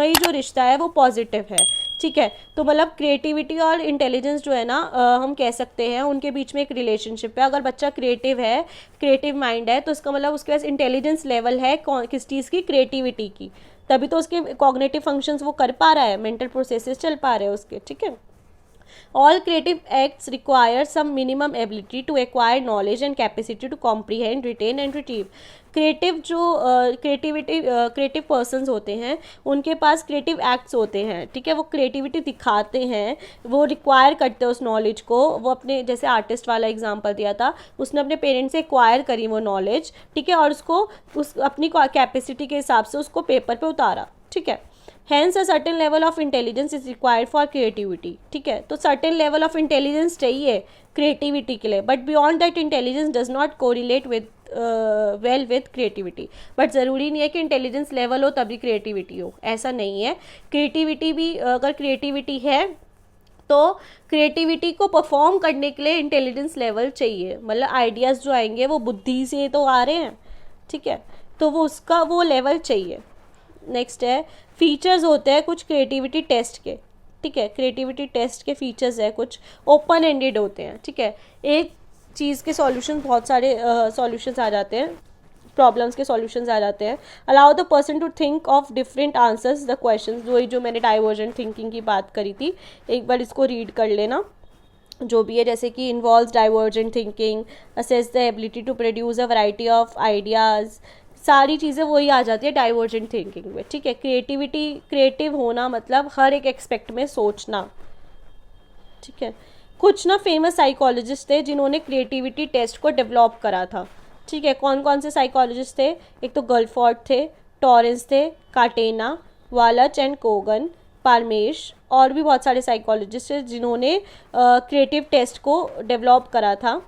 ही जो रिश्ता है वो पॉजिटिव है, ठीक है। तो मतलब क्रिएटिविटी और इंटेलिजेंस जो है ना, हम कह सकते हैं उनके बीच में एक रिलेशनशिप है। अगर बच्चा क्रिएटिव है, क्रिएटिव माइंड है, तो इसका मतलब उसके पास इंटेलिजेंस लेवल है किस चीज़ की, क्रिएटिविटी की, तभी तो उसके कॉग्निटिव फंक्शंस वो कर पा रहा है, मेंटल प्रोसेसेस चल पा रहे हैं उसके, ठीक है। All creative acts require some minimum ability to acquire knowledge and capacity to comprehend, retain and retrieve. Creative persons होते हैं, उनके पास क्रिएटिव एक्ट्स होते हैं, ठीक है। वो क्रिएटिविटी दिखाते हैं, वो रिक्वायर करते हैं उस नॉलेज को। वो अपने, जैसे आर्टिस्ट वाला एग्जांपल दिया था, उसने अपने पेरेंट्स से एक्वायर करी वो नॉलेज, ठीक है, और उसको उस अपनी कैपेसिटी के हिसाब से उसको पेपर पे उतारा, ठीक है। Hence a certain level of intelligence is required for creativity, ठीक है। तो सर्टेन लेवल ऑफ इंटेलिजेंस चाहिए क्रिएटिविटी के लिए, but beyond that intelligence does not correlate with well with creativity. But ज़रूरी नहीं है कि इंटेलिजेंस लेवल हो तभी क्रिएटिविटी हो, ऐसा नहीं है। क्रिएटिविटी भी, अगर क्रिएटिविटी है तो क्रिएटिविटी को परफॉर्म करने के लिए इंटेलिजेंस लेवल चाहिए, मतलब आइडियाज़ जो आएंगे वो बुद्धि से तो आ रहे हैं, ठीक है, तो वो उसका वो लेवल चाहिए। नेक्स्ट है, फीचर्स होते हैं कुछ क्रिएटिविटी टेस्ट के, ठीक है। क्रिएटिविटी टेस्ट के फीचर्स है कुछ ओपन एंडेड होते हैं, ठीक है। एक चीज़ के सॉल्यूशन, बहुत सारे सॉल्यूशंस आ जाते हैं, प्रॉब्लम्स के सॉल्यूशंस आ जाते हैं। Allow the person to think of different answers the questions, जो मैंने डाइवर्जेंट थिंकिंग की बात करी थी, एक बार इसको रीड कर लेना जो भी है। जैसे कि involves divergent thinking, assess the ability to produce a variety of ideas, सारी चीज़ें वही आ जाती है डाइवर्जेंट थिंकिंग में, ठीक है। क्रिएटिव होना मतलब हर एक एक्सपेक्ट में सोचना, ठीक है। कुछ ना फेमस साइकोलॉजिस्ट थे जिन्होंने क्रिएटिविटी टेस्ट को डेवलप करा था, ठीक है। कौन कौन से साइकोलॉजिस्ट थे? एक तो गलफोर्ड थे, टॉरेंस थे, काटेना, वालच एंड कोगन, पारमेश, और भी बहुत सारे साइकोलॉजिस्ट थे जिन्होंने क्रिएटिव टेस्ट को डेवलप करा था,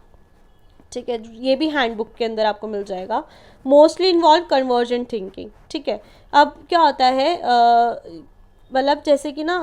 ठीक है। ये भी हैंडबुक के अंदर आपको मिल जाएगा। मोस्टली इन्वॉल्व कन्वर्जेंट थिंकिंग, ठीक है। अब क्या होता है, मतलब जैसे कि ना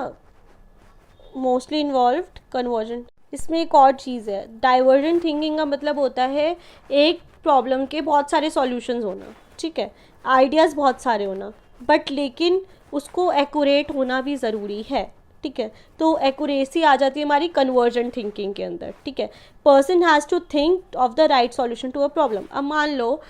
मोस्टली इन्वॉल्व्ड कन्वर्जेंट, इसमें एक और चीज़ है, डाइवर्जेंट थिंकिंग का मतलब होता है एक प्रॉब्लम के बहुत सारे सॉल्यूशंस होना, ठीक है, आइडियाज़ बहुत सारे होना, बट लेकिन उसको एक्यूरेट होना भी ज़रूरी है, ठीक है। तो एक्यूरेसी आ जाती है हमारी कन्वर्जेंट थिंकिंग के अंदर, ठीक है। Person has to think of the right solution to a problem. अब मान लो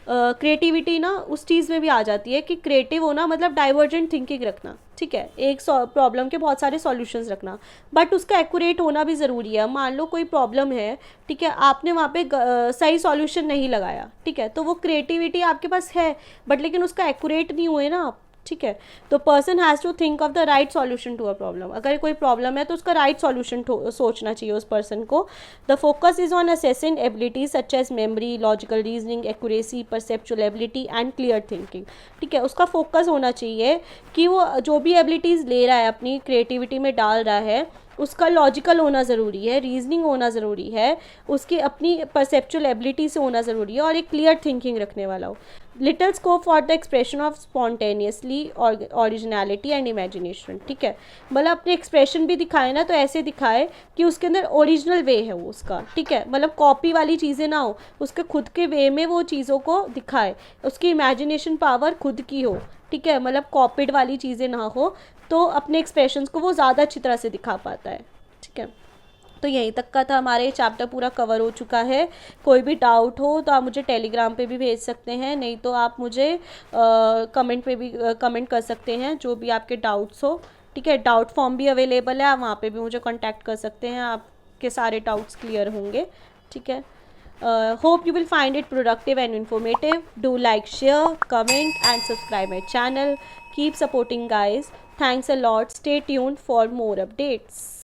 क्रिएटिविटी ना उस चीज़ में भी आ जाती है कि क्रिएटिव होना मतलब डाइवर्जेंट थिंकिंग रखना, ठीक है, एक प्रॉब्लम के बहुत सारे सॉल्यूशंस रखना, बट उसका एक्यूरेट होना भी ज़रूरी है। मान लो कोई प्रॉब्लम है, ठीक है, आपने वहाँ पे सही सॉल्यूशन नहीं लगाया, ठीक है, तो वो क्रिएटिविटी आपके पास है, बट लेकिन उसका एक्यूरेट नहीं हुए ना आप, ठीक है। तो person has to think of the right solution to a problem. अगर कोई प्रॉब्लम है तो उसका राइट सॉल्यूशन सोचना चाहिए उस पर्सन को। The focus is on assessing abilities such as memory, logical reasoning, accuracy, perceptual ability and clear thinking, ठीक है। उसका फोकस होना चाहिए कि वो जो भी एबिलिटीज़ ले रहा है अपनी क्रिएटिविटी में डाल रहा है, उसका लॉजिकल होना ज़रूरी है, रीजनिंग होना ज़रूरी है, उसकी अपनी परसेप्चुअल एबिलिटी से होना ज़रूरी है, और एक क्लियर थिंकिंग रखने वाला हो। Little scope for the expression of spontaneously originality and imagination, ठीक है, मतलब अपने एक्सप्रेशन भी दिखाए ना तो ऐसे दिखाए कि उसके अंदर ओरिजिनल वे है वो उसका, ठीक है, मतलब कॉपी वाली चीज़ें ना हो, उसके खुद के वे में वो चीज़ों को दिखाए, उसकी इमेजिनेशन पावर खुद की हो, ठीक है, मतलब कॉपीड वाली चीज़ें ना हो, तो अपने एक्सप्रेशंस को वो ज़्यादा अच्छी तरह से दिखा पाता है, ठीक है। तो यहीं तक का था, हमारे चैप्टर पूरा कवर हो चुका है। कोई भी डाउट हो तो आप मुझे टेलीग्राम पे भी भेज सकते हैं, नहीं तो आप मुझे कमेंट पे भी कमेंट कर सकते हैं जो भी आपके डाउट्स हो, ठीक है। डाउट फॉर्म भी अवेलेबल है, आप वहाँ पे भी मुझे कॉन्टैक्ट कर सकते हैं, आपके सारे डाउट्स क्लियर होंगे, ठीक है। Hope you will find it productive and informative. Do like, share, comment and subscribe my channel. Keep supporting guys. Thanks a lot. Stay tuned for more updates.